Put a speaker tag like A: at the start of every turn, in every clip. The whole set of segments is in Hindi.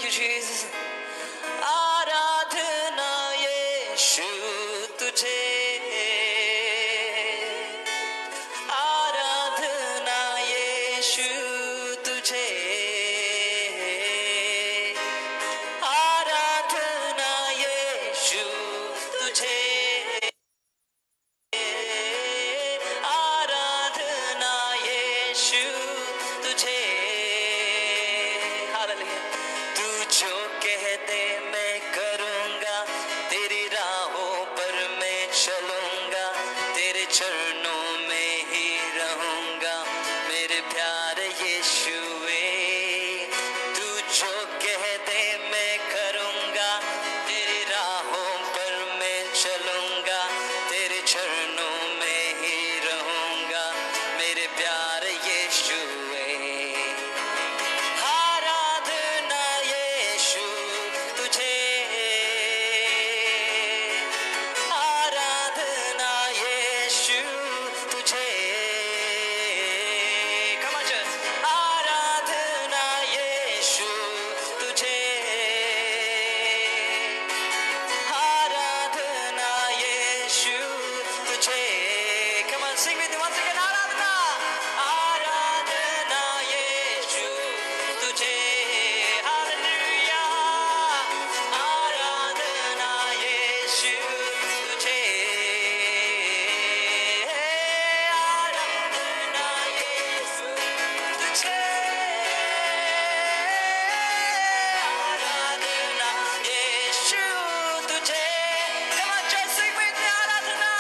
A: Thank you, Jesus. आराधना यीशु तुझे, आराधना यीशु तुझे, आराधना यीशु तुझे, आराधना यीशु तुझे। हालेलुया। तू जो कह दे मैं करूँगा, तेरी राहों पर मैं चलूँगा, तेरे चरणों में ही रहूँगा मेरे प्यारे यीशुए। तू जो कह दे मैं करूँगा, तेरी राहों पर मैं चलूँगा, तेरे चरणों में ही रहूँगा मेरे प्यारे यीशुए। आराधना यीशु तुझे, आराधना यीशु तुझे। Come on, church. आराधना यीशु तुझे, आराधना यीशु तुझे। Come on, sing with me once again. आराधना, आराधना यीशु तुझे। हालेलुया। आराधना यीशु तुझे, आराधना यीशु तुझे, आराधना यीशु तुझे। Come on, church, sing with me. आराधना,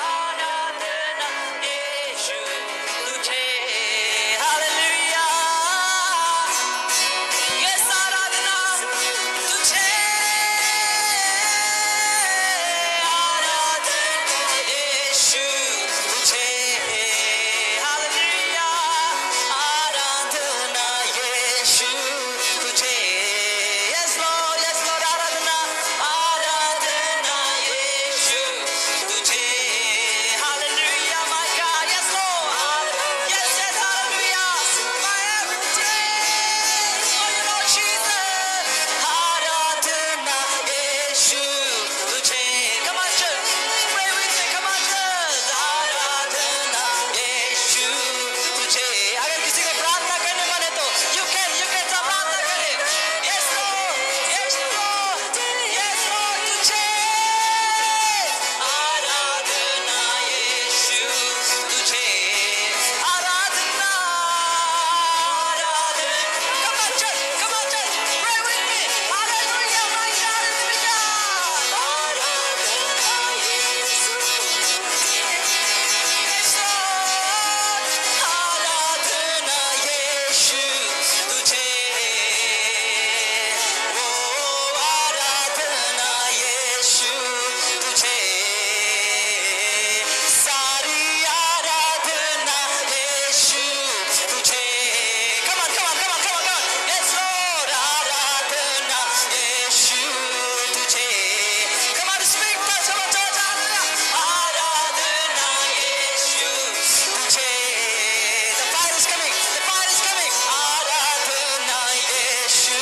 A: आराधना यीशु तुझे। हालेलुया। Yes, आराधना तुझे, आराधना यीशु तुझे। हालेलुया। आराधना यीशु तुझे। Yes, Lord, yes, Lord, आराधना, आराधना यीशु तुझे। Hallelujah, my God, yes, Lord, yes, yes, hallelujah, my everything, oh, you know, Jesus. आराधना यीशु तुझे। Come on, church, pray with me, come on, church. आराधना यीशु तुझे। अगर किसी को प्रार्थना करने मन है तो you can सब प्रार्थना करें। Yes, Lord, yes, Lord, yes, Lord, तुझे। आराधना यीशु तुझे, आराधना, आराधना। Come on, church, pray with me. Hallelujah, my God, hallelujah. आराधना यीशु तुझे। Yes, Lord, आराधना यीशु तुझे। ओ आराधना यीशु तुझे, सारी आराधना यीशु तुझे। Come on, come on, come on, come on, come on. Yes, Lord, आराधना यीशु तुझे। Come on, speak, come on, church, hallelujah. आराधना यीशु तुझे। The fire is coming, the fire is coming. आराधना यीशु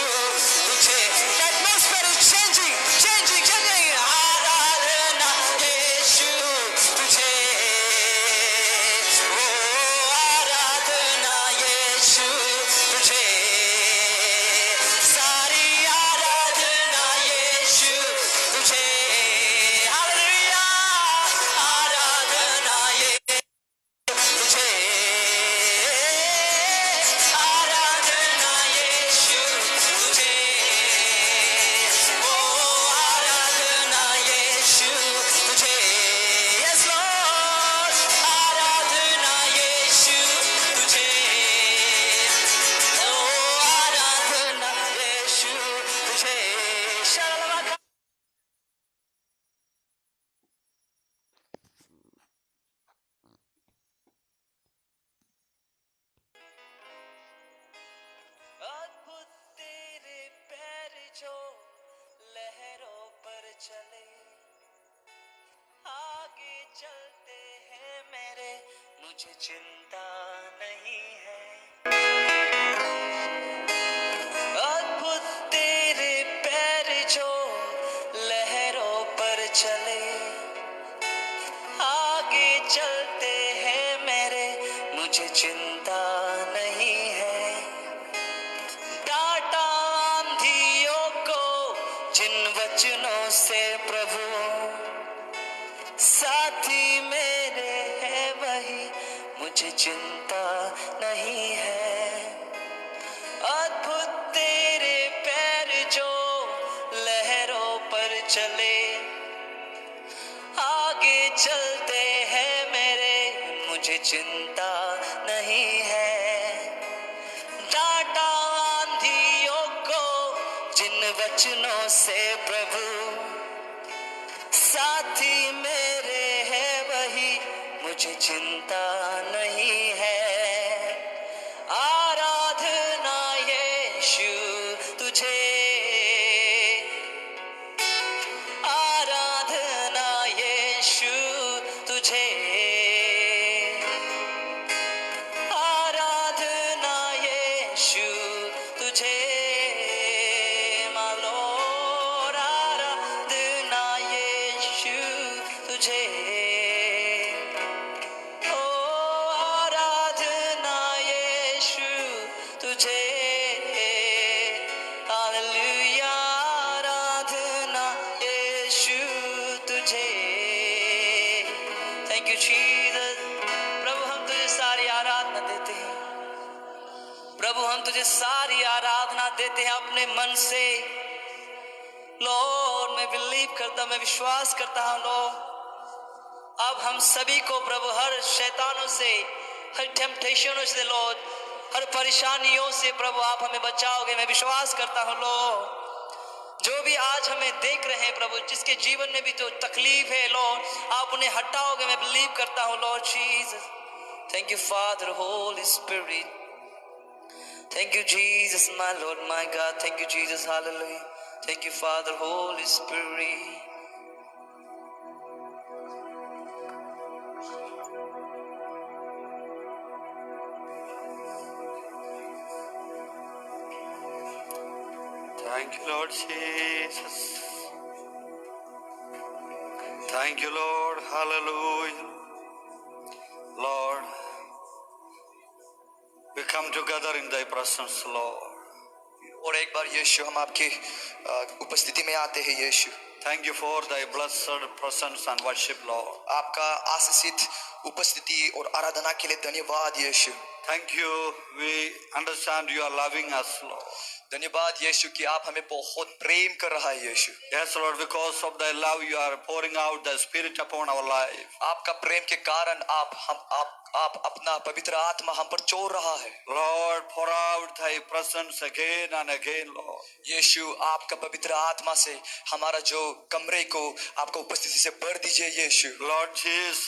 A: तुझे। The atmosphere is changing, changing, changing. आराधना यीशु तुझे। ओ आराधना यीशु तुझे, सारी आराधना यीशु तुझे। हालेलुया। आराधना यीशु तुझे, आराधना यीशु तुझे। ओ आराधना यीशु तुझे। Yes, Lord, आराधना यीशु तुझे। ओ आराधना यीशु तुझे। शालामाका। अद्भुत तेरे पैर जो लहरों पर चले, आगे चलते हैं मेरे, मुझे चिंता नहीं है। अद्भुत चिंता नहीं है। अद्भुत तेरे पैर जो लहरों पर चले, आगे चलते हैं मेरे, मुझे चिंता नहीं है। डांटा आंधियों को जिन वचनों से प्रभु, साथी मेरे है वही, मुझे चिंता नहीं है। आराधना यीशु तुझे, आराधना यीशु तुझे, आराधना यीशु तुझे, मालो आराधना यीशु तुझे, ओ आराधना यीशु तुझे, हालेलुया आराधना यीशु तुझे। Thank you Jesus. प्रभु हम तुझे सारी आराधना देते हैं, प्रभु हम तुझे सारी आराधना देते हैं अपने मन से। लॉर्ड मैं बिलीव करता, मैं विश्वास करता हूँ लॉर्ड, अब हम सभी को प्रभु हर शैतानों से, हर टेम्पटेशनों से लॉर्ड, हर परेशानियों से प्रभु आप हमें बचाओगे। मैं विश्वास करता हूँ लॉर्ड, जो भी आज हमें देख रहे हैं प्रभु, जिसके जीवन में भी जो तकलीफ है लॉर्ड, आप उन्हें हटाओगे। मैं बिलीव करता हूँ Lord Jesus. Thank you father Holi spirit, thank you Jesus my Lord my God, thank you Jesus, hallelujah. Thank you father Holi spirit.
B: Thank you, Lord Jesus. Thank you, Lord. Hallelujah. Lord, we come together in thy presence, Lord.
C: और एक बार यीशु हम आपकी उपस्थिति में आते हैं यीशु।
B: Thank you for thy blessed presence and worship, Lord.
C: आपका आशीषित उपस्थिति और आराधना के लिए धन्यवाद यीशु।
B: Thank you. We understand you are loving us, Lord.
C: धन्यवाद यीशु कि आप हमें बहुत प्रेम कर रहा है यीशु।
B: Yes, Lord, because of thy love you are pouring out the Spirit upon our life.
C: आपका प्रेम के कारण आप अपना पवित्र आत्मा हम पर छोड़ रहा है।
B: Lord, pour out thy presence again and again, Lord.
C: यीशु आपका पवित्र आत्मा से हमारा जो कमरे को आपका उपस्थिति से भर दीजिए यीशु।
B: Lord Jesus,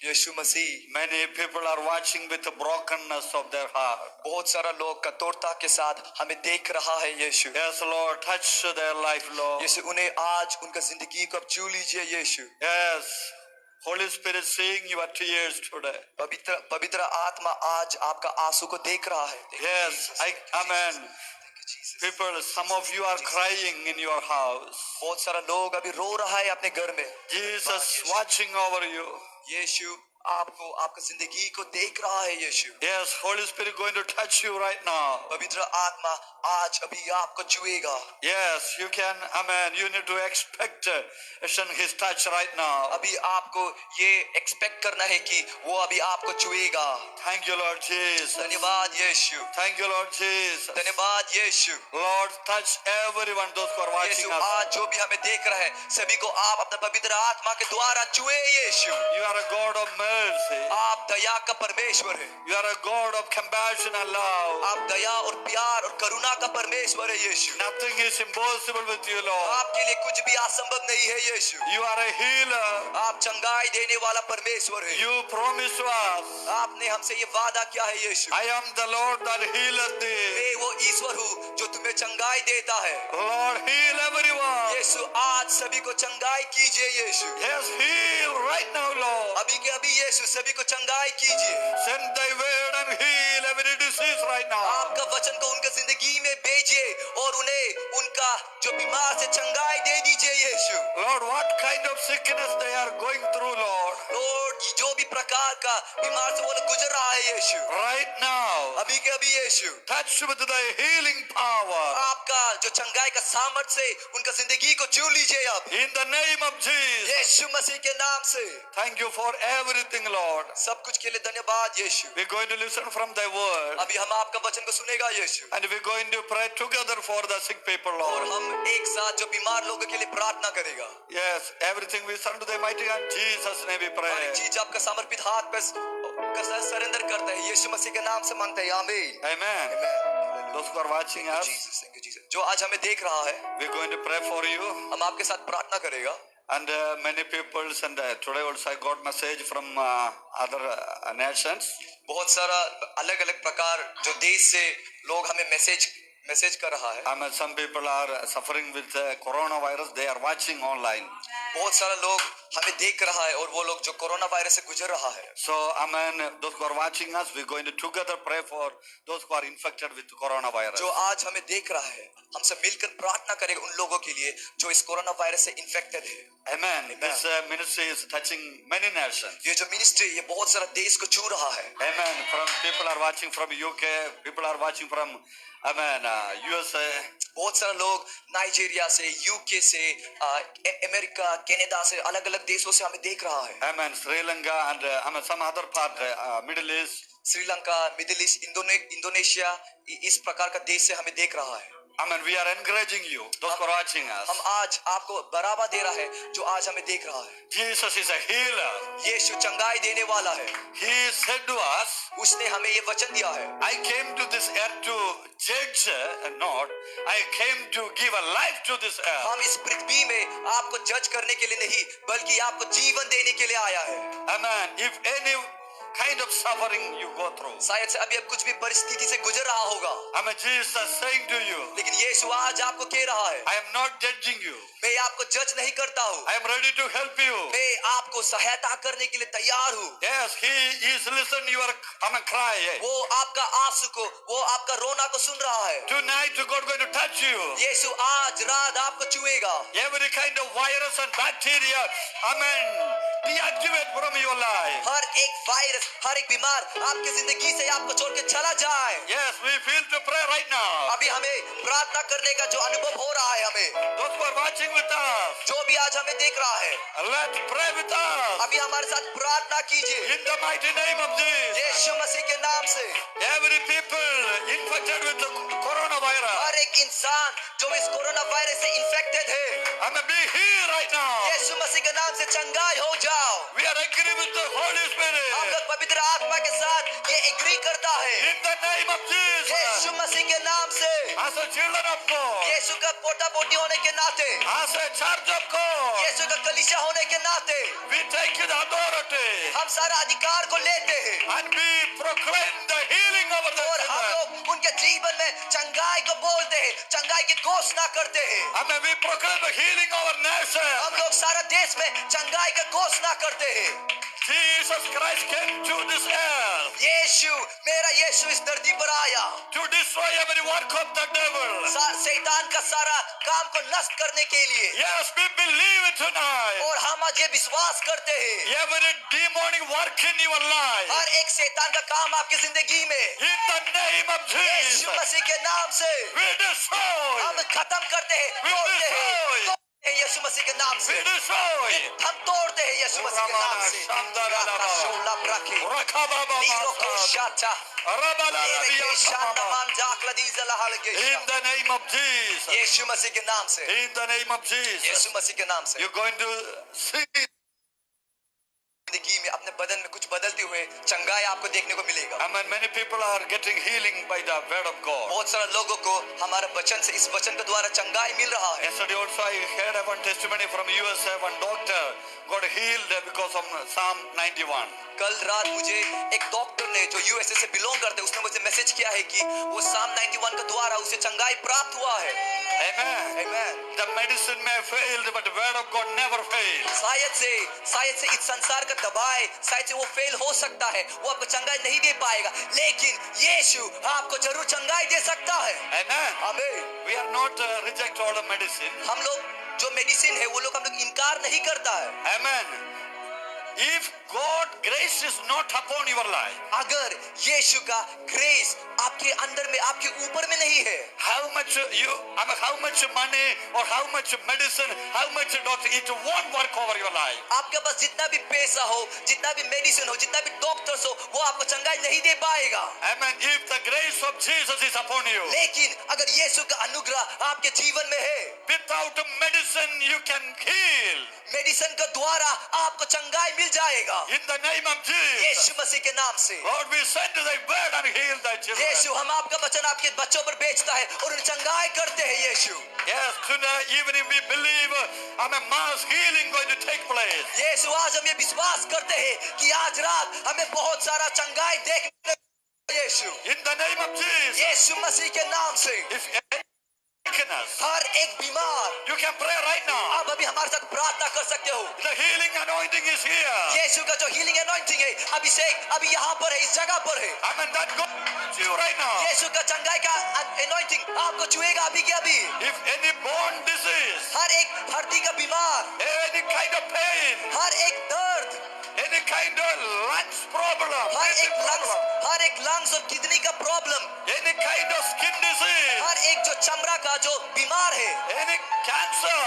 C: Yeshu Masih,
B: many people are watching with the brokenness of their heart.
C: बहुत सारा लोग कठोरता के साथ हमें देख रहा है यीशु।
B: Yes, Lord, touch their life, Lord.
C: यीशु उन्हें आज उनका जिंदगी को अब छू लीजिए यीशु।
B: Yes, Holy Spirit, seeing your tears today.
C: पवित्र आत्मा आज आपका आंसू को देख रहा है।
B: Yes, amen. People, some of you are crying in your house.
C: बहुत सारा लोग अभी रो रहा है अपने घर में।
B: Jesus watching over you.
C: यीशु आपको आपका जिंदगी को देख रहा है यीशु।
B: Yes, Holy Spirit going to touch you right now.
C: पवित्र आत्मा आज अभी आपको छुएगा।
B: Yes, you can, amen. You need to expect his touch right now.
C: अभी आपको ये एक्सपेक्ट करना है कि वो अभी आपको छुएगा।
B: Thank you, Lord Jesus.
C: धन्यवाद यीशु।
B: Thank you, Lord Jesus.
C: धन्यवाद यीशु।
B: Lord, touch everyone, those who are watching
C: Yeshu
B: us.
C: आज जो भी हमें देख रहा है सभी को आप अपना पवित्र आत्मा के द्वारा छुए यीशु।
B: You are a God of mercy.
C: आप दया का परमेश्वर है।
B: You are a God of compassion and love.
C: आप दया और प्यार और करुणा का परमेश्वर है यीशु।
B: Nothing is impossible with you, Lord.
C: आपके लिए कुछ भी असंभव नहीं है यीशु।
B: You are a healer.
C: आप चंगाई देने वाला परमेश्वर है।
B: You promised to us.
C: आपने हमसे ये वादा किया है यीशु।
B: I am the Lord that healeth thee.
C: मैं वो ईश्वर हूँ जो तुम्हें चंगाई देता है।
B: Lord, heal everyone.
C: यीशु आज सभी को चंगाई कीजिए यीशु।
B: Yes, heal right now, Lord.
C: अभी के अभी यीशु सभी को चंगाई कीजिए।
B: Send thy word and heal every disease right now.
C: आपका वचन को उनके जिंदगी में भेजिए और उन्हें उनका जो बीमार से चंगाई दे दीजिए यीशु।
B: Lord, what kind of sickness they are going through, Lord.
C: Lord जो भी प्रकार का बीमार से वो लोग गुजर रहा है यीशु।
B: Right now,
C: अभी के अभी यीशु
B: touch with thy healing power.
C: आपका जो चंगाई का सामर्थ्य से उनका जिंदगी को चुन लीजिए आप
B: In the name of Jesus.
C: यीशु मसीह के नाम से।
B: Thank you for everything, Lord.
C: सब कुछ के लिए धन्यवाद यीशु।
B: We're going to listen from thy word.
C: अभी हम आपका वचन को सुनेगा यीशु,
B: And we're going to pray together for the sick people,
C: और
B: Lord.
C: हम एक साथ जो बीमार लोगों के लिए प्रार्थना करेगा।
B: Yes, everything we surrender to the mighty hand. Jesus' name we
C: her
B: pray.
C: एक चीज आपका समर्पित हाथ पे सरेंडर करते हैं, यीशु मसीह के नाम से मांगते हैं, आमीन।
B: Amen.
C: आमीन।
B: Those who are watching us,
C: Thank you, Jesus. जो आज हमें देख रहा है,
B: we're going to pray for you.
C: हम आपके साथ प्रार्थना करेगा।
B: And many people, and today also I got message from other nations.
C: बहुत सारा अलग अलग प्रकार जो देश से लोग हमें मैसेज कर रहा है।
B: I mean, some people are suffering with coronavirus. They are watching online.
C: बहुत सारा लोग हमें देख रहा है और वो लोग जो कोरोना वायरस से गुजर रहा है।
B: So, amen. Those who are watching us, we're going to together pray for those who are infected with coronavirus.
C: जो आज हमें देख रहा है, हम सब मिलकर प्रार्थना करेंगे उन लोगों के लिए जो इस कोरोना वायरस से इन्फेक्टेड है।
B: Amen. This ministry is touching many nations.
C: ये जो मिनिस्ट्री ये बहुत सारा देश को छू रहा है।
B: Amen. From people are watching from UK, people are watching from, amen, USA.
C: बहुत सारे लोग नाइजीरिया से, यूके से, अमेरिका, कनाडा से, अलग अलग देशों से हमें देख रहा है।
B: Amen. Sri Lanka and amen, some other part, Middle East.
C: Sri Lanka, middle east, Indonesia, इस प्रकार का देश से हमें देख रहा है।
B: Amen. We are encouraging you, those who are watching us.
C: हम आज आपको बढ़ावा दे रहा है जो आज हमें देख रहा है।
B: Jesus is a healer.
C: यीशु चंगाई देने वाला है।
B: He said to us,
C: उसने हमें ये वचन दिया है,
B: I came to this earth to judge, not. I came to give a life to this earth.
C: हम इस पृथ्वी में आपको जज करने के लिए नहीं बल्कि आपको जीवन देने के लिए आया है।
B: Amen. If any kind of suffering you go through,
C: शायद से अभी आप कुछ भी परिस्थिति से गुजर रहा होगा,
B: Amen. Jesus saying to you,
C: लेकिन यीशु आज आपको कह रहा है,
B: I am not judging you.
C: मैं आपको जज नहीं करता हूँ,
B: I am ready to help you.
C: मैं आपको सहायता करने के लिए तैयार हूँ।
B: Yes, He is listening your cry.
C: वो आपका आंसू को, वो आपका रोना को सुन रहा है।
B: Tonight God going to touch you.
C: यीशु आज रात आपको छुएगा।
B: Every kind of virus and bacteria, Amen, deactivate from your life.
C: हर एक वायरस, हर एक बीमार आपकी जिंदगी से आपको छोड़ के चला जाए।
B: Yes, we feel to pray right now.
C: अभी हमें प्रार्थना करने का जो अनुभव हो रहा है, हमें
B: Those who are watching with us,
C: जो भी आज हमें देख रहा है,
B: let's pray with us.
C: अभी हमारे साथ प्रार्थना कीजिए
B: In the mighty name of Jesus.
C: यीशु मसीह के नाम से।
B: Every people infected with the coronavirus,
C: हर एक इंसान जो इस कोरोना वायरस से इन्फेक्टेड है,
B: Amen, be healed right now.
C: यीशु मसीह के नाम से चंगाई हो जाओ।
B: We are agree with the Holy
C: हम
B: Spirit.
C: लोग पवित्र आत्मा के साथ ये एग्री करता है
B: In the name of Jesus.
C: यीशु मसीह के नाम से।
B: As a children of God,
C: यीशु का पोता पोती होने के नाते,
B: as a church of God,
C: यीशु का कलीसिया होने के नाते
B: we take the authority
C: हम सारा अधिकार को लेते हैं
B: and we proclaim the healing over the
C: और हम
B: children.
C: लोग उनके जीवन में चंगाई को बोलते हैं, चंगाई की घोषणा करते हैं।
B: Amen. We proclaim the healing over nation.
C: हम लोग सारा देश में चंगाई का घोषणा करते हैं।
B: Jesus Christ came to this earth
C: यीशु, मेरा यीशु इस धरती पर आया
B: to destroy every work of the devil.
C: शैतान का सारा काम को नष्ट करने के लिए।
B: Yes, we believe it tonight.
C: और हम आज ये विश्वास करते हैं
B: Every demonic work in your life,
C: हर एक शैतान का काम आपकी जिंदगी में
B: in the name of
C: Yeshu
B: Jesus,
C: मसीह के नाम से
B: we destroy,
C: हम खत्म करते हैं, तोड़ते हैं यीशु मसीह के नाम से।
B: we destroy.
C: हम तोड़ते हैं यीशु मसीह के नाम से। राकाशोला ब्राके, नीरो को शाचा, मेरे के शांता मांजा क्लदीज़ला हलगेशा।
B: In the name of Jesus,
C: यीशु मसीह के नाम से,
B: in the name of Jesus,
C: यीशु मसीह के नाम से
B: you're going to see.
C: जिंदगी में अपने बदन में कुछ बदलते हुए चंगाई आपको देखने को मिलेगा।
B: Amen. Many people are getting healing by the word of God.
C: बहुत सारे लोगों को हमारे वचन से, इस वचन के द्वारा चंगाई मिल रहा है।
B: Yesterday also I heard one testimony from USA. One doctor got healed because of Psalm 91.
C: कल रात मुझे एक डॉक्टर ने जो यूएसए से बिलोंग करते हैं, उसने मुझे मैसेज किया है कि वो साम 91 के द्वारा उसे चंगाई प्राप्त हुआ है।
B: Amen.
C: Amen.
B: The medicine may fail, but the word of God never fails.
C: शायद से इस संसार का दवाई शायद से वो फेल हो सकता है, वो आपको चंगाई नहीं दे पाएगा, लेकिन यीशु आपको जरूर चंगाई दे सकता है।
B: Amen.
C: आमीन।
B: We are not reject all the medicine.
C: हम लोग जो मेडिसिन है वो लोग हम लोग इनकार नहीं करता है।
B: Amen. if God grace is not upon your life,
C: अगर यीशु का ग्रेस आपके अंदर में, आपके ऊपर में नहीं है,
B: how much how much money or how much medicine, how much doctor, it won't work over your life.
C: आपके पास जितना भी पैसा हो, जितना भी मेडिसिन हो, जितना भी डॉक्टर्स हो, वो आपको चंगाई नहीं दे पाएगा।
B: Amen. If the grace of Jesus is upon you,
C: लेकिन अगर यीशु का अनुग्रह आपके जीवन में है,
B: without medicine you can heal.
C: Medicine के द्वारा आपको चंगाई मिल जाएगा।
B: In the name of Jesus.
C: यीशु मसीह के नाम से।
B: Lord, we send thy word and heal thy children.
C: यीशु, हम आपका वचन आपके बच्चों पर भेजता है और उन्हें चंगाई करते हैं यीशु।
B: Yes, tonight evening we believe mass healing going to take place.
C: यीशु, आज हम ये विश्वास करते हैं कि आज रात हमें बहुत सारा चंगाई देखने को यीशु।
B: In the name of Jesus.
C: यीशु मसीह के नाम से।
B: If any sickness,
C: हर एक बीमार,
B: you can pray right now.
C: आप अभी हमारे साथ प्रार्थना कर सकते हो।
B: The healing anointing is here.
C: यीशु का जो हीलिंग एनॉइंटिंग है, अभिषेक अभी यहाँ पर है, इस जगह पर है।
B: Amen. That God touch you right now.
C: यीशु का चंगाई का एनॉइंटिंग आपको छुएगा अभी के अभी।
B: If any bone disease,
C: हर एक हड्डी का बीमार,
B: any kind of pain,
C: हर एक दर्द,
B: any kind of lungs problem,
C: हर एक लंग्स और किडनी का problem,
B: any kind of skin disease,
C: हर एक जो चमड़ा का जो बीमार है,
B: any cancer,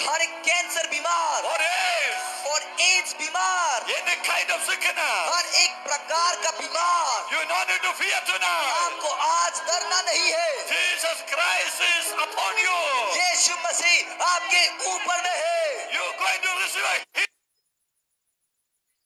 C: हर एक कैंसर बीमार
B: or AIDS,
C: और एड्स बीमार,
B: any kind of sickness,
C: हर एक प्रकार का बीमार,
B: you don't need to fear tonight.
C: आपको आज डरना नहीं है।
B: Jesus Christ is upon you.
C: यीशु मसीह आपके ऊपर में है।
B: You're going to receive a healing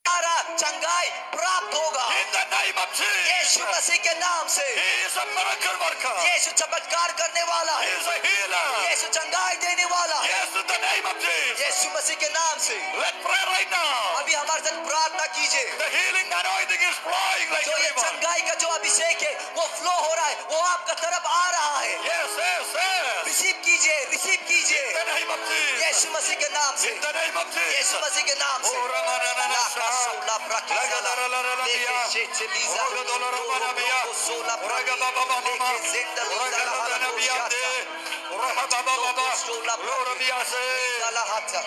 C: सारा चंगाई प्राप्त होगा
B: in the name of
C: Yeshu
B: Jesus.
C: मसीह के नाम से।
B: He is a miracle worker.
C: यीशु चमत्कार करने वाला
B: He
C: है,
B: is a healer.
C: यीशु चंगाई देने वाला है,
B: Yes, in the name of Jesus.
C: यीशु मसीह के नाम से।
B: Let's pray right now.
C: अभी हमारे साथ प्रार्थना कीजिए।
B: The healing anointing is flowing like
C: जो
B: a
C: ये
B: river.
C: चंगाई का जो अभिषेक है वो फ्लो हो रहा है, वो आपका तरफ आ रहा है।
B: Yes, yes, yes.
C: रिसीव कीजिए, रिसीव
B: In
C: कीजिए
B: the name of Jesus.
C: यीशु मसीह के नाम से,
B: In the name of Jesus.
C: यीशु मसीह के नाम से।
B: Oh, Ramanana
C: ला
B: Shah.
C: कासोला ब्राकिजाला, लेके शेचलीजा,
B: Oraga dolora manabia.
C: सोला
B: Oraga baba baba mama.
C: लेके ज़िंदलीजा
B: Oraga
C: लहाला
B: dolora biande. Oraga baba baba. Lord biase.
C: ज़ाला हाथा।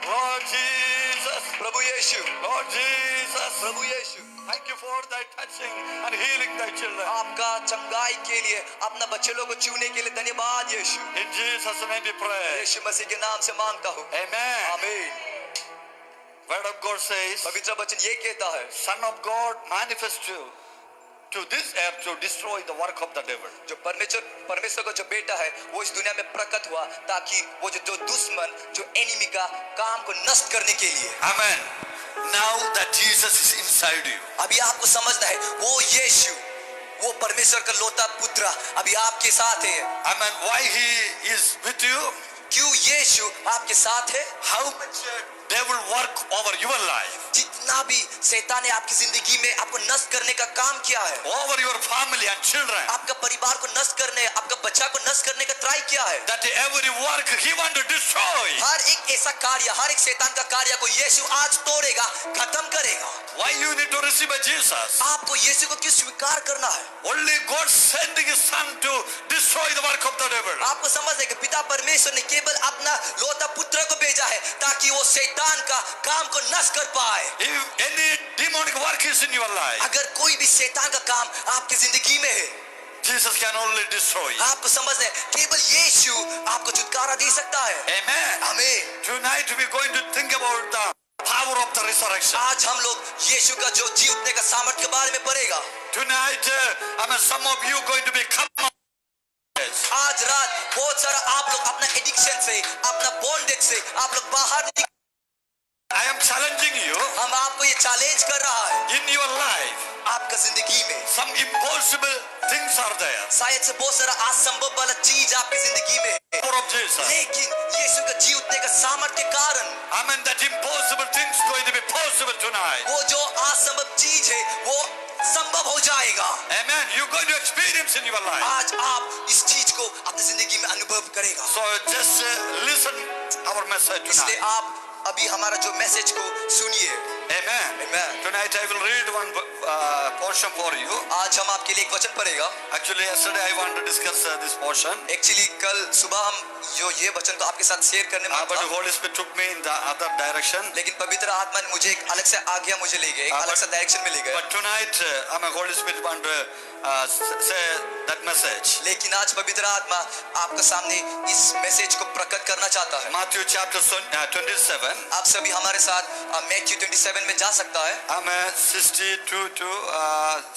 B: Lord Jesus.
C: Prabhu Yeshu,
B: Lord Jesus.
C: Prabhu Yeshu,
B: Thank you for thy touching and healing thy children.
C: आपका चंगाई के लिए, अपना बच्चे लोगों को छूने के लिए धन्यवाद यीशु।
B: In Jesus' name we pray.
C: यीशु मसीह के नाम से मांगता हूँ,
B: Amen.
C: आमीन।
B: Word of God says,
C: पवित्र वचन ये कहता है,
B: Son of God manifest you to this earth to destroy the work of the devil.
C: जो परमेश्वर का जो बेटा है वो इस दुनिया में प्रकट हुआ ताकि वो जो दुश्मन, जो एनिमी का काम को नष्ट करने के लिए।
B: Amen. Now that Jesus is inside you,
C: अभी आपको समझना है, वो यीशु, वो परमेश्वर का लौता पुत्र अभी आपके साथ है।
B: amen, why he is with you,
C: क्यों यीशु आपके साथ है?
B: how much devil work over your life,
C: जितना भी शैतान ने आपकी जिंदगी में आपको नष्ट करने का काम किया है,
B: over your family and children,
C: आपका परिवार को नष्ट करने, आपका बच्चा को नष्ट करने का ट्राई किया है,
B: that every work he want to destroy.
C: हर एक ऐसा कार्य, हर एक शैतान का कार्य को यीशु आज तोड़ेगा, खत्म करेगा।
B: Why you need to receive a Jesus?
C: आपको यीशु को क्यों स्वीकार करना है?
B: Only God sending his son to destroy the work of the devil.
C: आपको समझना है कि पिता परमेश्वर ने केवल अपना लौता पुत्र को भेजा है ताकि वो शैतान का काम को नष्ट कर पाए।
B: If any demonic work is in your life,
C: अगर कोई भी शैतान का काम आपकी जिंदगी में है,
B: Jesus can only destroy.
C: आपको समझना है केवल यीशु आपको छुटकारा दे सकता है।
B: Amen.
C: आमीन।
B: Tonight we are going to think about the power of the resurrection.
C: आज हम लोग यीशु का जो जी उठने का सामर्थ्य के बारे में पढ़ेगा।
B: Tonight, some of you going to become.
C: आज रात बहुत सारा आप लोग अपना एडिक्शन से, अपना बॉन्डेज से आप लोग बाहर निकल।
B: I am challenging you
C: हम आपको ये चैलेंज कर रहा है,
B: in your life.
C: आपका जिंदगी में
B: Some impossible things are there.
C: शायद से बहुत सारा असंभव वाला चीज आपकी जिंदगी में है,
B: Power of Jesus.
C: लेकिन यीशु का जी उठने का सामर्थ्य के कारण
B: Amen. That impossible things going to be possible tonight.
C: वो जो असंभव चीज है वो संभव हो जाएगा।
B: Amen. You're going to experience in your life.
C: आज आप इस चीज को अपनी जिंदगी में अनुभव करेगा।
B: So just listen our message
C: इसलिए
B: tonight.
C: आप अभी हमारा जो मैसेज को सुनिए।
B: Amen.
C: Amen.
B: Tonight I will read one portion for you.
C: आज हम आपके लिए एक वचन पढ़ेगा.
B: Actually, yesterday I want to discuss this portion.
C: Actually कल सुबह हम जो ये वचन को आपके साथ शेयर करने में
B: But the Holy Spirit took me in the other direction.
C: लेकिन पवित्र आत्मा ने मुझे एक अलग से आज्ञा मुझे ले गए, एक अलग से डायरेक्शन में ले गए.
B: But tonight, Holy Spirit want to say that message.
C: लेकिन आज पवित्र आत्मा आपके सामने इस मैसेज को प्रकट करना चाहता है.
B: Matthew chapter 27.
C: आप सभी हमारे साथ मैथ्यू 27 में जा सकता है.
B: 62 to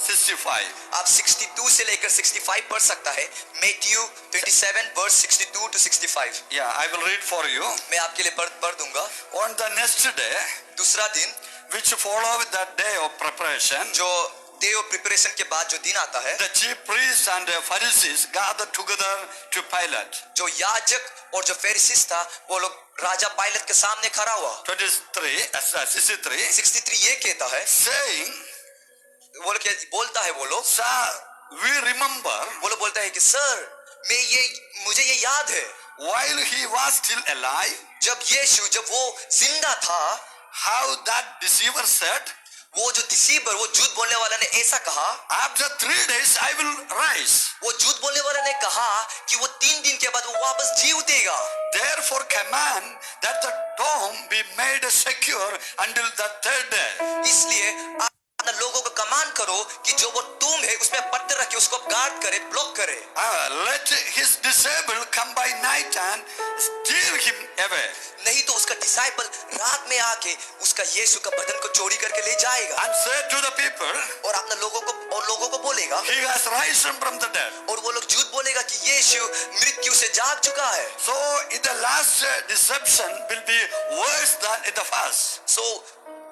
B: 65.
C: आप 62 से लेकर 65 पढ़ सकता है. Matthew 27 verse 62 to 65.
B: Yeah, I will read for you.
C: मैं आपके लिए पढ़ दूंगा.
B: On the next day,
C: दूसरा दिन
B: which followed that day of preparation,
C: जो डे ऑफ प्रिपरेशन के बाद जो दिन आता है,
B: the chief priests and the Pharisees gathered together to Pilate.
C: जो याजक और जो फरीसीस था वो लोग राजा पायलट के सामने खड़ा हुआ. 63 ये कहता है,
B: saying,
C: वो लोग बोलता है, वो लोग
B: Sir, we remember
C: वो लोग बोलता है कि सर मुझे ये याद है
B: while he was still alive,
C: जब यीशु जब वो जिंदा था,
B: how that deceiver said,
C: वो जो डिसीवर वो झूठ बोलने वाला ने ऐसा कहा,
B: after 3 days I will rise.
C: वो झूठ बोलने वाला ने कहा कि वो 3 दिन के बाद वो वापस जी उठेगा.
B: Therefore command that the tomb be made secure until the 3rd day.
C: इसलिए आप लोगों को कमांड करो कि जो वो टूम है उसमें पत्थर रखे, उसको गार्ड करे, ब्लॉक करे.
B: Let his disciple come by night and steal him away.
C: नहीं तो उसका डिसाइपल रात में आके उसका यीशु का बदन को चोरी करके ले जाएगा.
B: And say to the people,
C: और अपने लोगों को बोलेगा,
B: he has risen from the dead.
C: और वो लोग झूठ बोलेगा कि यीशु मृत्यु से जाग चुका है.
B: So in the last deception will be worse than in the first.
C: So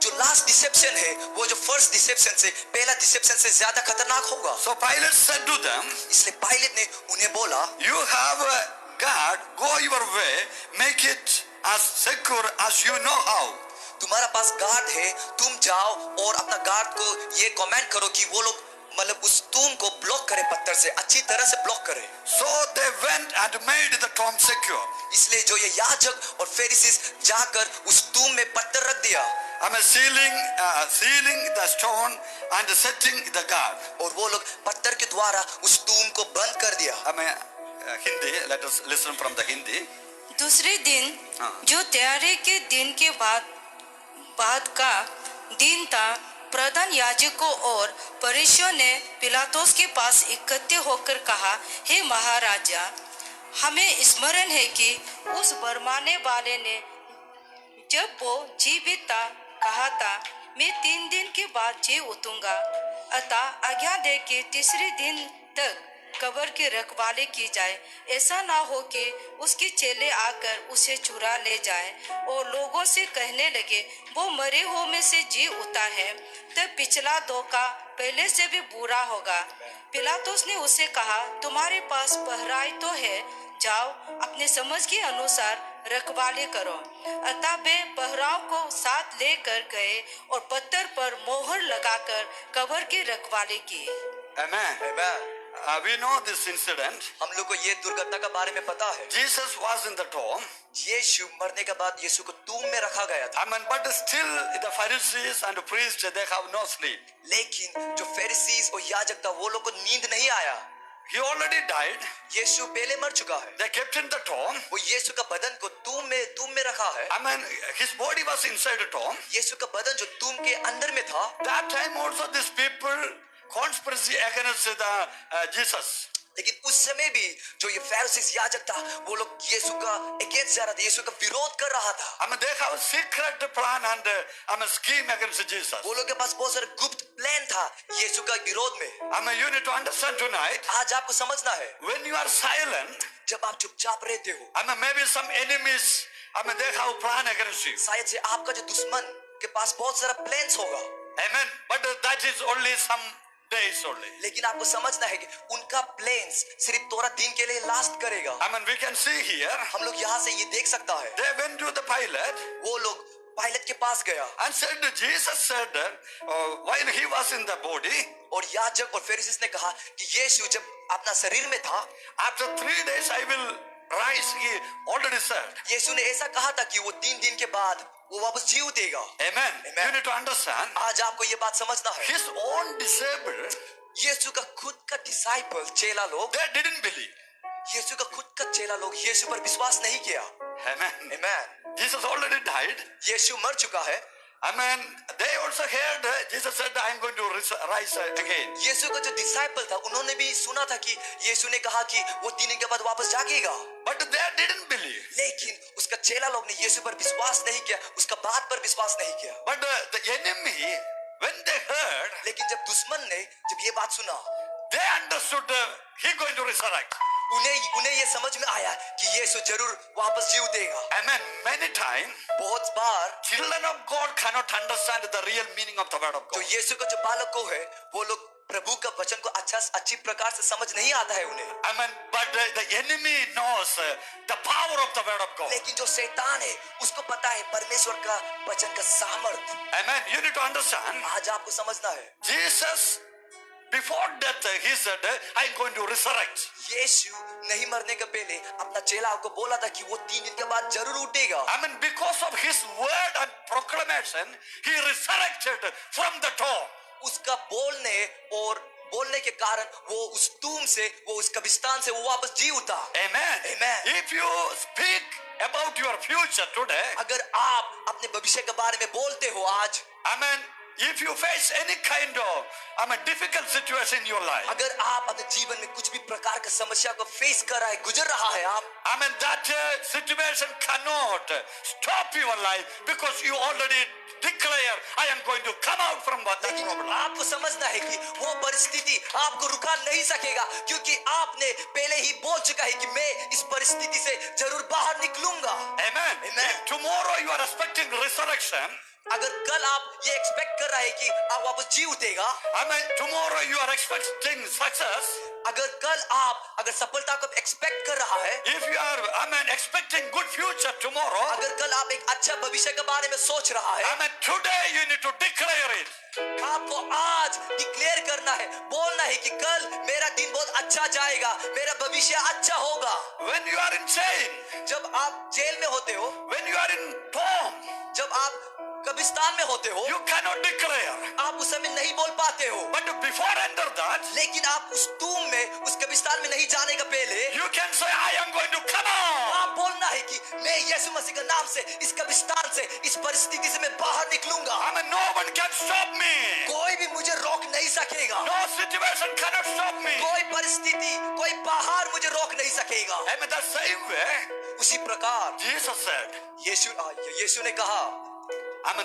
C: जो लास्ट डिसेप्शन है वो जो फर्स्ट डिसेप्शन से पहला डिसेप्शन से ज्यादा खतरनाक होगा.
B: So Pilate said to them,
C: इसलिए पायलट ने उन्हें बोला,
B: you have a guard, go your way, make it as secure as you know how.
C: तुम्हारा पास गार्ड है, तुम जाओ और अपना गार्ड को ये कमेंट करो कि वो लोग मतलब उस टूम को ब्लॉक करे, पत्थर से अच्छी तरह से ब्लॉक करे.
B: So they went and made the tomb secure.
C: इसलिए जो ये याजक और फरीसीस जाकर उस टूम में पत्थर रख दिया.
B: Sealing the stone and setting the guard.
C: और वो लोग पत्थर के द्वारा उस टूम को बंद कर दिया.
B: Hindi, let us listen from the Hindi.
D: दूसरे दिन जो त्यारे के दिन के बाद का दिन था, प्रधान याजकों और फरीसियों ने पिलातुस के पास इकट्ठे होकर कहा, हे महाराजा, हमें स्मरण है कि उस बरमाने वाले ने जब वो जीवित था कहा था, मैं 3 दिन के बाद जी उठूंगा. अतः आज्ञा दे कि तीसरे दिन तक कब्र की रखवाली की जाए, ऐसा ना हो कि उसके चेले आकर उसे चुरा ले जाए और लोगों से कहने लगे वो मरे हुए में से जी उठा है. तब पिछला धोखा पहले से भी बुरा होगा. पिलातुस ने उसे कहा, तुम्हारे पास पहराई तो है, जाओ अपने समझ के अनुसार रखवाली करो. अतः वे पहराव को साथ लेकर गए और पत्थर पर मोहर लगाकर कब्र की रखवाली की.
B: Amen.
C: Amen.
B: We know this incident.
C: हम लोग को ये दुर्घटना का बारे में पता है.
B: Jesus was in the tomb.
C: यीशु मरने के बाद यीशु को टूम में रखा गया था.
B: But still the Pharisees and the priests, they have no sleep.
C: लेकिन जो फरीसीस और याजक था वो लोग को नींद नहीं आया.
B: He already died.
C: यीशु पहले मर चुका है.
B: They kept in the tomb.
C: वो यीशु का बदन को टूम में रखा है.
B: His body was inside the tomb.
C: यीशु का बदन जो टूम के अंदर में था.
B: That time also these people conspiracy against Jesus.
C: लेकिन उस समय भी जो ये फरीसीस याजक था वो लोग यीशु का अगेंस्ट जा रहा था, यीशु का विरोध कर रहा था.
B: They have a secret plan and scheme against Jesus.
C: वो लोग के पास बहुत सारा गुप्त प्लान था यीशु का विरोध में.
B: You need to understand tonight.
C: आज आपको समझना है,
B: when you are silent,
C: जब आप चुपचाप रहते हो,
B: maybe some enemies, they have plan against you.
C: शायद से आपका जो दुश्मन के पास बहुत सारा प्लान्स होगा.
B: Amen. But that is only some days only.
C: लेकिन आपको समझना है कि उनका प्लान्स सिर्फ थोड़ा दिन के लिए लास्ट करेगा.
B: We can see here.
C: हम लोग यहाँ से ये देख सकता है.
B: They went to the Pilate.
C: वो लोग पायलट के पास गया.
B: And said, Jesus said, while he was in the body.
C: और याजक और फरीसीस ने कहा कि यीशु जब अपना शरीर में था,
B: after 3 days I will rise. He already said.
C: यीशु ने ऐसा कहा था कि वो 3 दिन के बाद वो वापस जी उठेगा।
B: Amen.
C: Amen.
B: You need to understand.
C: आज आपको ये बात समझना है,
B: His own disciples,
C: यीशु का खुद का डिसाइपल चेला लोग,
B: they didn't believe.
C: यीशु का खुद का चेला लोग यीशु पर विश्वास नहीं किया।
B: Amen.
C: आमेन।
B: Jesus already died.
C: यीशु मर चुका है।
B: Amen. They also heard Jesus said, I am going to rise again.
C: यीशु का जो डिसाइपल था उन्होंने भी सुना था कि यीशु ने कहा कि वो 3 दिन के बाद वापस जागेगा,
B: But they didn't believe.
C: लेकिन उसका चेला लोग ने यीशु पर विश्वास नहीं किया, उसका बात पर विश्वास नहीं किया।
B: But the enemy, when they heard,
C: लेकिन जब दुश्मन ने जब ये बात सुना,
B: they understood he going to resurrect.
C: उन्हें ये समझ में आया कि यीशु जरूर वापस जी उठेगा।
B: Amen. Many times,
C: बहुत बार
B: children of God cannot understand the real meaning of the word of
C: जो
B: God.
C: यीशु का जो बालकों है वो लोग प्रभु का वचन को अच्छी प्रकार से समझ नहीं आता है उन्हें।
B: Amen. But the enemy knows the power of the word of God.
C: लेकिन जो शैतान है उसको पता है परमेश्वर का वचन का सामर्थ।
B: Amen. You need to understand.
C: आज आपको समझना है,
B: Jesus, before death, he said, I am going to resurrect.
C: यीशु नहीं मरने के पहले अपना चेला को बोला था कि वो 3 दिन के बाद जरूर उठेगा।
B: I mean, because of his word and proclamation, he resurrected from the tomb.
C: उसका बोलने के कारण वो उस टूम से, वो उस कब्रिस्तान से वो वापस जी उठा।
B: Amen.
C: Amen.
B: If you speak about your future today,
C: अगर आप अपने भविष्य के बारे में बोलते हो आज,
B: Amen. If you face any kind of, difficult situation in your life,
C: अगर आप अपने जीवन में कुछ भी प्रकार का समस्या को फेस कर रहा है, गुजर रहा है आप,
B: that situation cannot stop your life because you already declare, I am going to come out from that
C: लेकिन
B: problem.
C: आपको समझना है कि वो परिस्थिति आपको रुका नहीं सकेगा, क्योंकि आपने पहले ही बोल चुका है कि मैं इस परिस्थिति से जरूर बाहर निकलूंगा।
B: Amen.
C: Amen.
B: If tomorrow you are expecting resurrection,
C: अगर कल आप ये एक्सपेक्ट कर रहे हैं कि आप वापस जी उठेगा,
B: tomorrow you are expecting success,
C: अगर कल आप अगर सफलता को एक्सपेक्ट कर रहा है,
B: if you are expecting good future tomorrow,
C: अगर कल आप एक अच्छा भविष्य के बारे में सोच रहा है,
B: today you need to declare it.
C: आपको आज डिक्लेयर करना है, बोलना है कि कल मेरा दिन बहुत अच्छा जाएगा, मेरा भविष्य अच्छा होगा।
B: When you are in chain,
C: जब आप जेल में होते हो,
B: when you are in tomb,
C: जब आप कब्रिस्तान में होते हो,
B: you cannot declare.
C: आप उस समय नहीं बोल पाते हो,
B: But before enter that,
C: लेकिन आप उस टूम में, उस कब्रिस्तान में नहीं जाने का पहले
B: you can say, I am going to come out.
C: आप बोलना है कि मैं यीशु मसीह के नाम से इस कब्रिस्तान से, इस परिस्थिति से मैं बाहर निकलूंगा।
B: No one can stop me.
C: कोई भी मुझे रोक नहीं सकेगा,
B: No situation cannot stop me.
C: कोई परिस्थिति, कोई पहाड़ मुझे रोक नहीं सकेगा।
B: The same way,
C: उसी प्रकार
B: Jesus said,
C: यीशु ने कहा,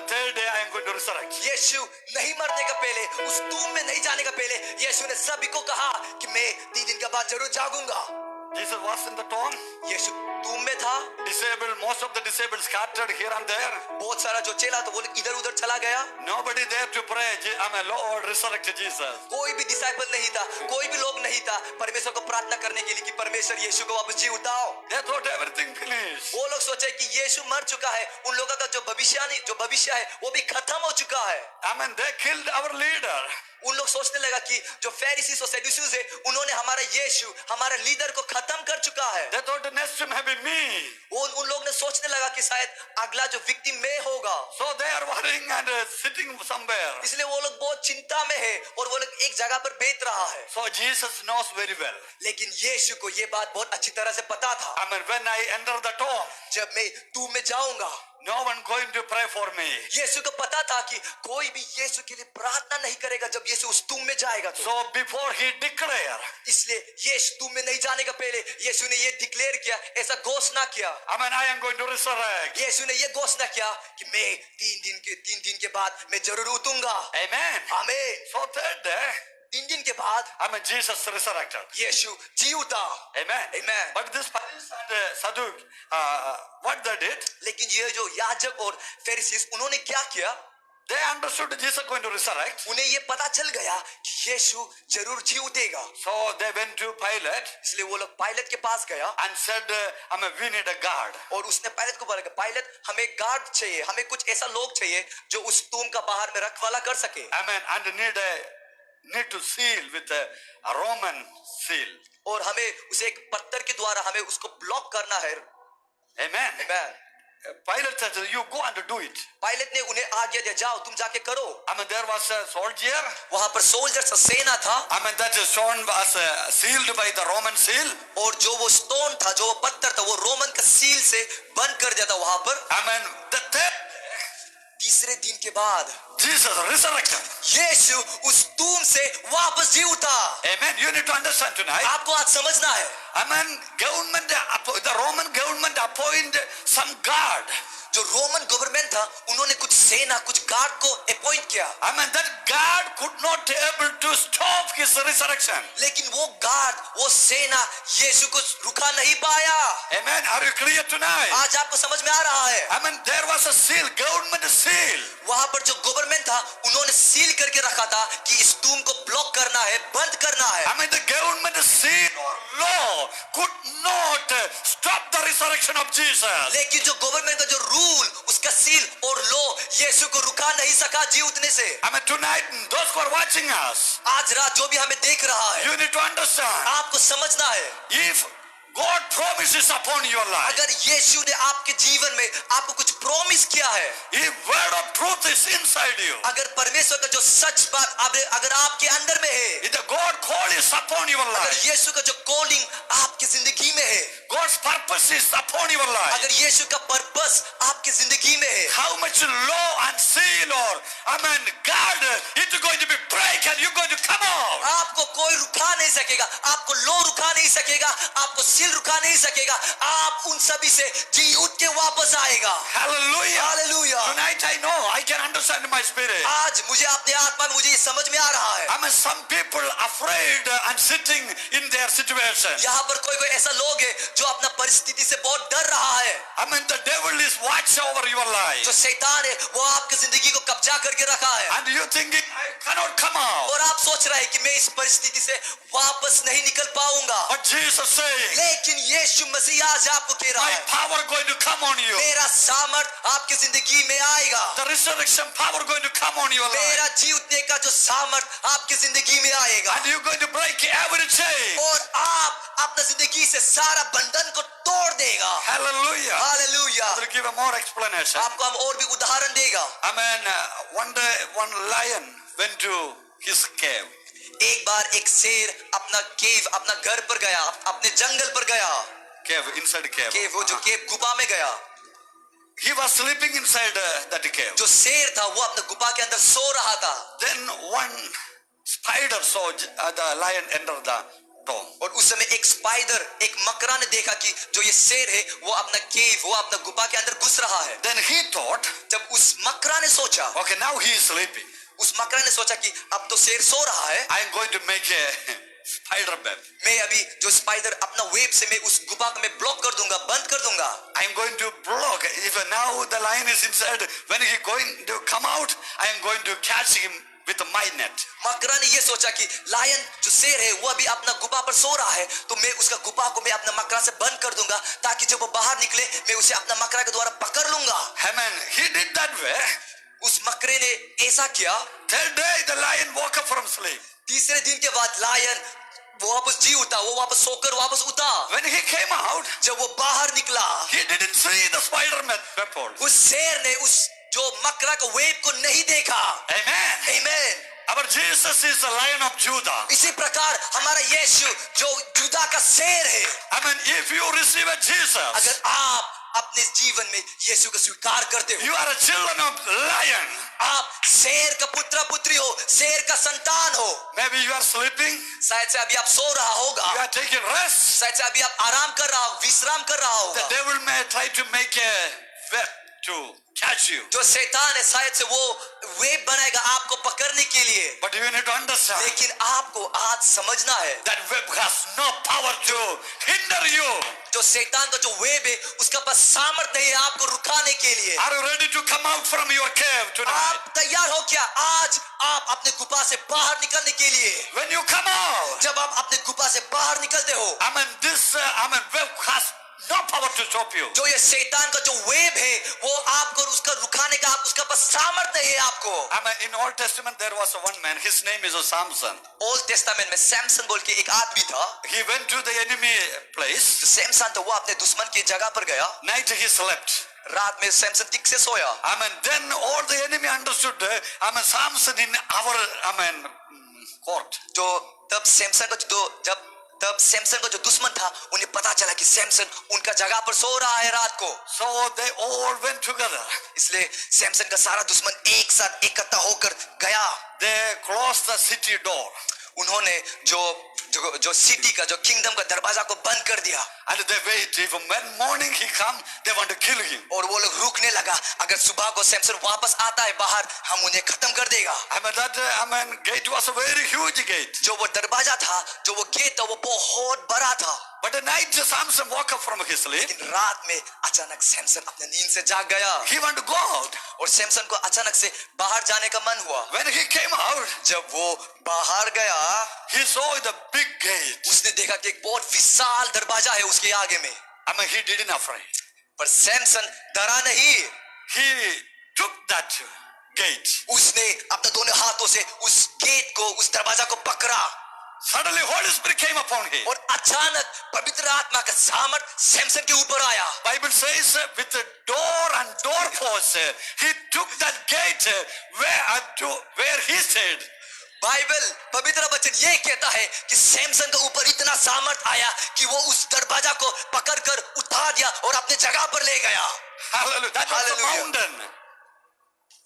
B: third day I am going to resurrect.
C: यीशु नहीं मरने का पहले, उस टूम में नहीं जाने का पहले, यीशु ने सभी को कहा कि मैं 3 दिन के बाद जरूर जागूंगा।
B: Jesus was in the tomb.
C: यीशु टूम में था,
B: Disabled, most of the disabled scattered here and there.
C: बहुत सारा जो चेला था वो इधर उधर चला गया,
B: Nobody there to pray, Lord, resurrect Jesus.
C: कोई भी डिसाइपल नहीं था, कोई भी लोग नहीं था परमेश्वर को प्रार्थना करने के लिए कि परमेश्वर यीशु को वापस जी उठाओ।
B: They thought everything finished.
C: वो लोग सोचे कि यीशु मर चुका है, उन लोगों का जो भविष्य है वो भी खत्म हो चुका है।
B: They killed our leader.
C: उन लोग सोचने लगा कि जो फरीसी और सदूसियों है उन्होंने हमारा यीशु, हमारे लीडर को खत्म कर चुका है।
B: They thought the next may be me.
C: उन लोग ने सोचने लगा कि शायद अगला जो विक्टिम मैं होगा,
B: So they are worrying and sitting somewhere.
C: इसलिए वो लोग बहुत चिंता में है और वो लोग एक जगह पर बैठ रहा है।
B: So Jesus knows very well.
C: लेकिन यीशु को ये बात बहुत अच्छी तरह से पता था,
B: When I enter the tomb,
C: जब मैं टूम में जाऊंगा,
B: no one going to pray for me.
C: यीशु को पता था कि कोई भी यीशु के लिए प्रार्थना नहीं करेगा जब यीशु उस टूम में जाएगा तो।
B: So before he declare,
C: इसलिए यीशु टूम में नहीं जाने का पहले यीशु ने ये डिक्लेयर किया, ऐसा घोषणा किया।
B: I am going to resurrect.
C: यीशु ने ये घोषणा किया कि मैं 3 दिन के बाद मैं जरूर उठूंगा।
B: Amen.
C: आमीन।
B: So third day,
C: 3 दिन के बाद
B: Jesus resurrected.
C: यीशु जी उठा।
B: Amen.
C: Amen.
B: But this Pharisees and Sadducees, what they did,
C: लेकिन ये जो याजक और फरीसी उन्होंने क्या किया,
B: they understood Jesus going to resurrect.
C: उन्हें ये पता चल गया कि यीशु जरूर जी उठेगा।
B: So they went to Pilate
C: इसलिए वो लोग पायलट के पास गया
B: and said, we need a guard.
C: और उसने पायलट को बोला, पायलट हमें गार्ड चाहिए, हमें कुछ ऐसा लोग चाहिए जो उस टूम का बाहर में रखवाला कर सके।
B: And need a need to seal with a Roman seal.
C: और हमें उसे एक पत्थर के द्वारा हमें उसको ब्लॉक करना है।
B: Amen.
C: Amen.
B: Pilate said, you go and do it.
C: Pilot ने उन्हें आज्ञा दिया, जाओ तुम जाके करो।
B: I mean, there was a soldier.
C: वहां पर सोल्जर्स सेना था,
B: I mean, that stone was sealed by the Roman seal.
C: और जो वो स्टोन था, जो वो पत्थर था, वो रोमन का सील से बंद कर दिया था वहां पर।
B: I mean,
C: तीसरे दिन के बाद
B: Jesus resurrected.
C: यीशु उस टूम से वापस जी उठा।
B: Amen. You need to understand tonight.
C: आपको आज समझना है,
B: I mean, the Roman government appointed some guard.
C: जो रोमन गवर्नमेंट था, उन्होंने कुछ सेना, कुछ गार्ड को अपॉइंट किया।
B: I mean, that guard could not able to stop his resurrection.
C: लेकिन वो गार्ड, वो सेना यीशु को रुका नहीं पाया।
B: Amen. Are you clear tonight?
C: आज आपको समझ में आ रहा है?
B: I mean, there was a seal, government seal.
C: वहां पर जो गवर्नमेंट था, उन्होंने सील करके रखा था कि इस टूम को ब्लॉक करना है, बंद करना है।
B: I mean, the government seal or law could not stop the resurrection of Jesus.
C: लेकिन जो गवर्नमेंट का जो रूल, उसका सील और लॉ यीशु को रुका नहीं सका जी उठने से।
B: I mean, tonight, those who are watching us,
C: आज रात जो भी हमें देख रहा है,
B: you need to understand.
C: आपको समझना है,
B: If God promises upon your life,
C: अगर यीशु ने आपके जीवन में आपको कुछ प्रॉमिस किया है,
B: if word of truth is inside you,
C: अगर परमेश्वर का जो सच बात अगर आपके अंदर में है,
B: if the God call is upon your
C: अगर
B: life,
C: यीशु का जो कॉलिंग आपकी जिंदगी में है,
B: God's purpose is upon your life,
C: अगर यीशु का पर्पस आपकी जिंदगी में है,
B: how much law and seal or God, it's going to be break and you're going to come out.
C: आपको कोई रुका नहीं सकेगा, आपको लॉ रुका नहीं सकेगा, आपको सील रुका नहीं सकेगा, आप उन सभी से जी उठ के वापस आएगा।
B: Hallelujah.
C: Hallelujah.
B: Tonight I know, I can understand in my spirit.
C: आज मुझे अपने आत्मा में मुझे ये समझ में आ रहा है,
B: I mean, some people afraid and sitting in their situation.
C: यहाँ पर कोई कोई ऐसा लोग है जो अपना परिस्थिति से बहुत डर रहा है।
B: I mean, the devil is watch over your life.
C: जो शैतान है वो आपकी जिंदगी को कब्जा करके रखा है,
B: And you thinking, I cannot come out.
C: और आप सोच रहे हैं कि मैं इस परिस्थिति से वापस नहीं निकल पाऊंगा।
B: But Jesus saying,
C: लेकिन यीशु मसीह आज आपको कह रहा
B: my
C: है,
B: power going to come on you.
C: मेरा सामर्थ आपकी जिंदगी में आएगा,
B: The resurrection power going to come on your life.
C: मेरा जी उठने का जो सामर्थ आपकी जिंदगी में आएगा,
B: And you're going to break every chain.
C: और आप अपना जिंदगी से सारा बंधन को तोड़ देगा।
B: Hallelujah.
C: Hallelujah.
B: I will give a more explanation.
C: आपको हम और भी उदाहरण देगा।
B: I mean, one day one lion went to his cave.
C: एक बार एक शेर अपना केव, अपना घर पर गया, अपने जंगल पर गया।
B: Cave, inside cave.
C: केव, वो जो केव गुफा में गया,
B: He was sleeping inside that cave.
C: जो शेर था वो अपने गुफा के अंदर सो रहा था।
B: Then one spider saw the lion enter the tomb.
C: और उस समय एक स्पाइडर, एक मकरा ने देखा कि जो ये शेर है वो अपना केव, वो अपना गुफा के अंदर घुस रहा है।
B: Then he thought,
C: जब उस मकरा ने सोचा,
B: okay, now he is sleeping.
C: उस मकरा ने सोचा कि अब तो शेर सो रहा है,
B: I am going to make a spider web.
C: मैं अभी जो स्पाइडर अपना वेब से मैं उस गुफा को मैं ब्लॉक कर दूंगा, बंद कर दूंगा।
B: I am going to block. If now the lion is inside, when he going to come out, I am going to catch him with my net.
C: मकरा ने ये सोचा कि लायन जो शेर है वो अभी अपना गुफा पर सो रहा है, तो मैं उसका गुफा को मैं अपना मकरा से बंद कर दूंगा, ताकि जब वो बाहर निकले मैं उसे अपना मकरा के द्वारा पकड़ लूंगा।
B: Amen. He did that way.
C: उस मकरे ने ऐसा किया।
B: Third day the lion woke up from sleep.
C: तीसरे दिन के बाद लायन वो वापस जी उठा, वो वापस सोकर वापस उठा।
B: When he came out,
C: जब वो बाहर निकला,
B: he didn't see the spider web.
C: उस शेर ने उस जो मकरा का वेब को नहीं देखा।
B: Amen.
C: आमीन।
B: Our Jesus is the Lion of Judah.
C: इसी प्रकार हमारा यीशु जो जुदा का शेर है,
B: I mean, if you receive a Jesus,
C: अगर आप अपने जीवन में यीशु को स्वीकार करते हो,
B: you are a children of lion.
C: आप शेर का पुत्र पुत्री हो, शेर का संतान हो।
B: Maybe you are sleeping,
C: शायद से अभी आप सो रहा होगा,
B: you are taking rest.
C: शायद से अभी आप आराम कर रहा हो, विश्राम कर रहा
B: The
C: होगा।
B: devil may try to make a web to catch you.
C: जो शैतान है शायद से वो वेब बनाएगा आपको पकड़ने के लिए,
B: But you need to understand
C: लेकिन आपको आज समझना है
B: that web has no power to hinder you.
C: जो शैतान का जो वेब है उसका पास सामर्थ्य नहीं है आपको रुकाने के लिए।
B: Are you ready to come out from your cave tonight?
C: आप तैयार हो क्या आज आप अपने गुफा से बाहर निकलने के लिए?
B: When you come out,
C: जब आप अपने गुफा से बाहर निकलते हो,
B: web has no power to stop you.
C: जो ये शैतान का जो वेव है वो आपको उसका रुकाने का आप उसका पास सामर्थ्य है आपको।
B: I mean, in Old Testament there was one man. His name is Samson.
C: Old testament में सैमसन बोल के एक आदमी था।
B: He went to the enemy place.
C: जो सैमसन था वो अपने दुश्मन की जगह पर गया।
B: Night he slept.
C: रात में सैमसन ठीक से सोया।
B: I mean, then all the enemy understood. I mean, Samson in our court.
C: जो तब सैमसन का तब सैमसन का जो दुश्मन था उन्हें पता चला कि सैमसन उनका जगह पर सो रहा है रात को।
B: So they all went together.
C: इसलिए सैमसन का सारा दुश्मन एक साथ इकट्ठा होकर गया।
B: They closed the city door.
C: उन्होंने जो सिटी का जो किंगडम का दरवाजा को बंद कर दिया।
B: And they wait. If when morning he come, they want to kill him.
C: और वो लोग रुकने लगा, अगर सुबह को सैमसन वापस आता है बाहर हम उन्हें खत्म कर देगा।
B: I mean, gate was a very huge gate.
C: जो वो दरवाजा था, जो वो गेट था, वो बहुत बड़ा था।
B: But at night Samson woke up from his sleep.
C: लेकिन रात में अचानक सैमसन अपने नींद से जाग गया।
B: He want to go out.
C: और सैमसन को अचानक से बाहर जाने का मन हुआ।
B: When he came out,
C: जब वो बाहर गया,
B: he saw the big gate.
C: उसने देखा कि एक बहुत विशाल दरवाजा है उसके आगे में।
B: I mean, he didn't afraid.
C: पर सैमसन डरा नहीं।
B: He took that gate.
C: उसने अपने दोनों हाथों से उस गेट को, उस दरवाजा को पकड़ा।
B: Suddenly Holy Spirit came upon him.
C: और अचानक पवित्र आत्मा का सामर्थ सैमसन के ऊपर आया।
B: Bible says with the door and door post, he took that gate where he said.
C: Bible पवित्र वचन ये कहता है कि सैमसन के ऊपर इतना सामर्थ आया कि वो उस दरवाजा को पकड़कर उठा दिया और अपने जगह पर ले गया।
B: Hallelujah. That was the
C: Hallelujah.
B: mountain.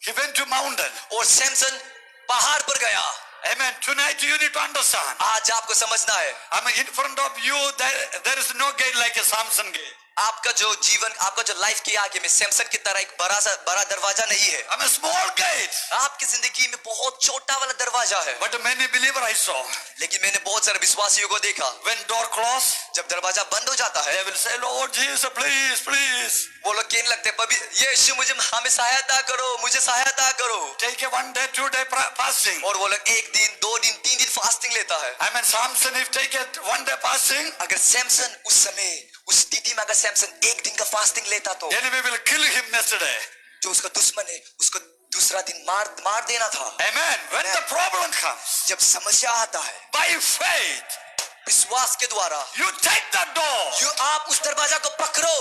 B: He went to mountain.
C: और सैमसन पहाड़ पर गया।
B: Amen. Tonight you need to understand.
C: आज आपको समझना है,
B: I mean, in front of you there is no gate like a Samson gate.
C: आपका जो जीवन, आपका जो लाइफ के आगे में सैमसन की तरह एक बड़ा दरवाजा नहीं है।
B: I mean, small gate.
C: आपकी जिंदगी में बहुत छोटा वाला दरवाजा है।
B: But many believer I saw.
C: लेकिन मैंने बहुत सारे विश्वासियों को देखा,
B: When door closed,
C: जब दरवाजा बंद हो जाता है
B: they will say, Lord Jesus, please, please.
C: वो लोग कहने लगते हैं, यीशु मुझे हमें सहायता करो, मुझे सहायता करो।
B: Take a 1 day, 2 day fasting.
C: और वो लोग 1 दिन, 2 दिन, 3 दिन फास्टिंग लेता है।
B: I mean, Samson, if take a 1 day fasting,
C: अगर सैमसन उस समय, उस स्थिति में अगर सैमसन 1 दिन का फास्टिंग लेता तो
B: enemy will kill him next day.
C: जो उसका दुश्मन है उसको दूसरा दिन मार देना था।
B: Amen. When the problem comes,
C: जब समस्या आता है,
B: by faith,
C: विश्वास के द्वारा
B: you take the door.
C: आप उस दरवाजा को पकड़ो।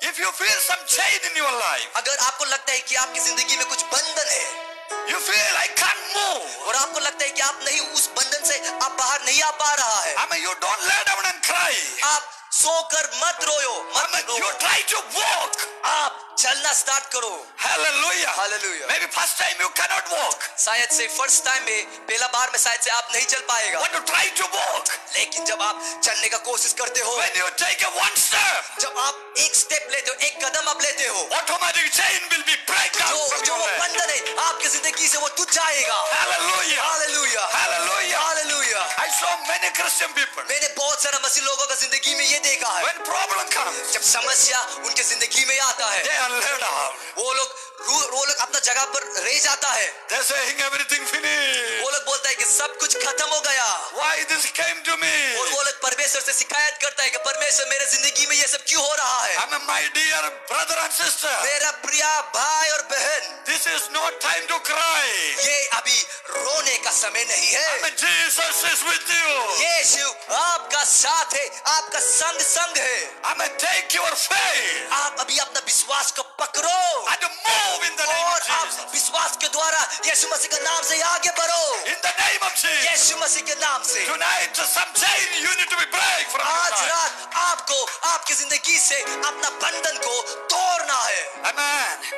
B: If you feel some chain in your life,
C: अगर आपको लगता है कि आपकी जिंदगी में कुछ बंधन है,
B: you feel I can't move.
C: और आपको लगता है कि आप नहीं, उस बंधन से आप बाहर नहीं आ पा रहा है,
B: I mean, you don't lay down and cry.
C: आप सोकर मत रोयो,
B: I
C: मत
B: mean, you
C: row,
B: try to walk.
C: आप चलना स्टार्ट करो।
B: Hallelujah.
C: Hallelujah.
B: Maybe first time you cannot walk,
C: शायद से फर्स्ट टाइम में, पहला बार में शायद से आप नहीं चल पाएगा,
B: but you try to walk.
C: लेकिन जब आप चलने का कोशिश करते हो,
B: When you take a 1 step,
C: जब आप एक स्टेप लेते हो, एक कदम आप लेते हो,
B: automatic chain will be break out from
C: जो
B: your
C: वो
B: life.
C: बंधन है आपकी जिंदगी से वो टूट जाएगा।
B: Hallelujah.
C: Hallelujah,
B: Hallelujah.
C: Hallelujah.
B: I saw many Christian people.
C: मैंने बहुत सारा मसीह लोगों का जिंदगी में ये देखा है,
B: When problem comes,
C: जब समस्या उनके जिंदगी में आता है,
B: they are laid out.
C: वो लोग अपना जगह पर रह जाता है।
B: They saying everything finished.
C: वो लोग बोलता है कि सब कुछ खत्म हो गया,
B: Why this came to me?
C: और वो लोग परमेश्वर से शिकायत करता है कि परमेश्वर मेरे जिंदगी में ये सब क्यों हो रहा है।
B: I mean, my dear brother and sister,
C: मेरा प्रिय भाई और बहन,
B: this is not time to cry.
C: ये अभी रोने का समय नहीं
B: I
C: है।
B: mean, Jesus is with you.
C: यीशु आपका साथ है, आपका संग है।
B: I mean, take your faith
C: आप अभी अपना विश्वास को पकड़ो
B: and move in the name
C: और
B: of Jesus.
C: आप विश्वास के द्वारा यीशु मसीह के नाम से आगे बढ़ो।
B: In the name of Jesus.
C: यीशु मसीह के नाम से
B: Tonight, some chain you need to be break from your
C: आज
B: life.
C: रात आपको आपकी जिंदगी से अपना बंधन को तोड़ना है।
B: Amen.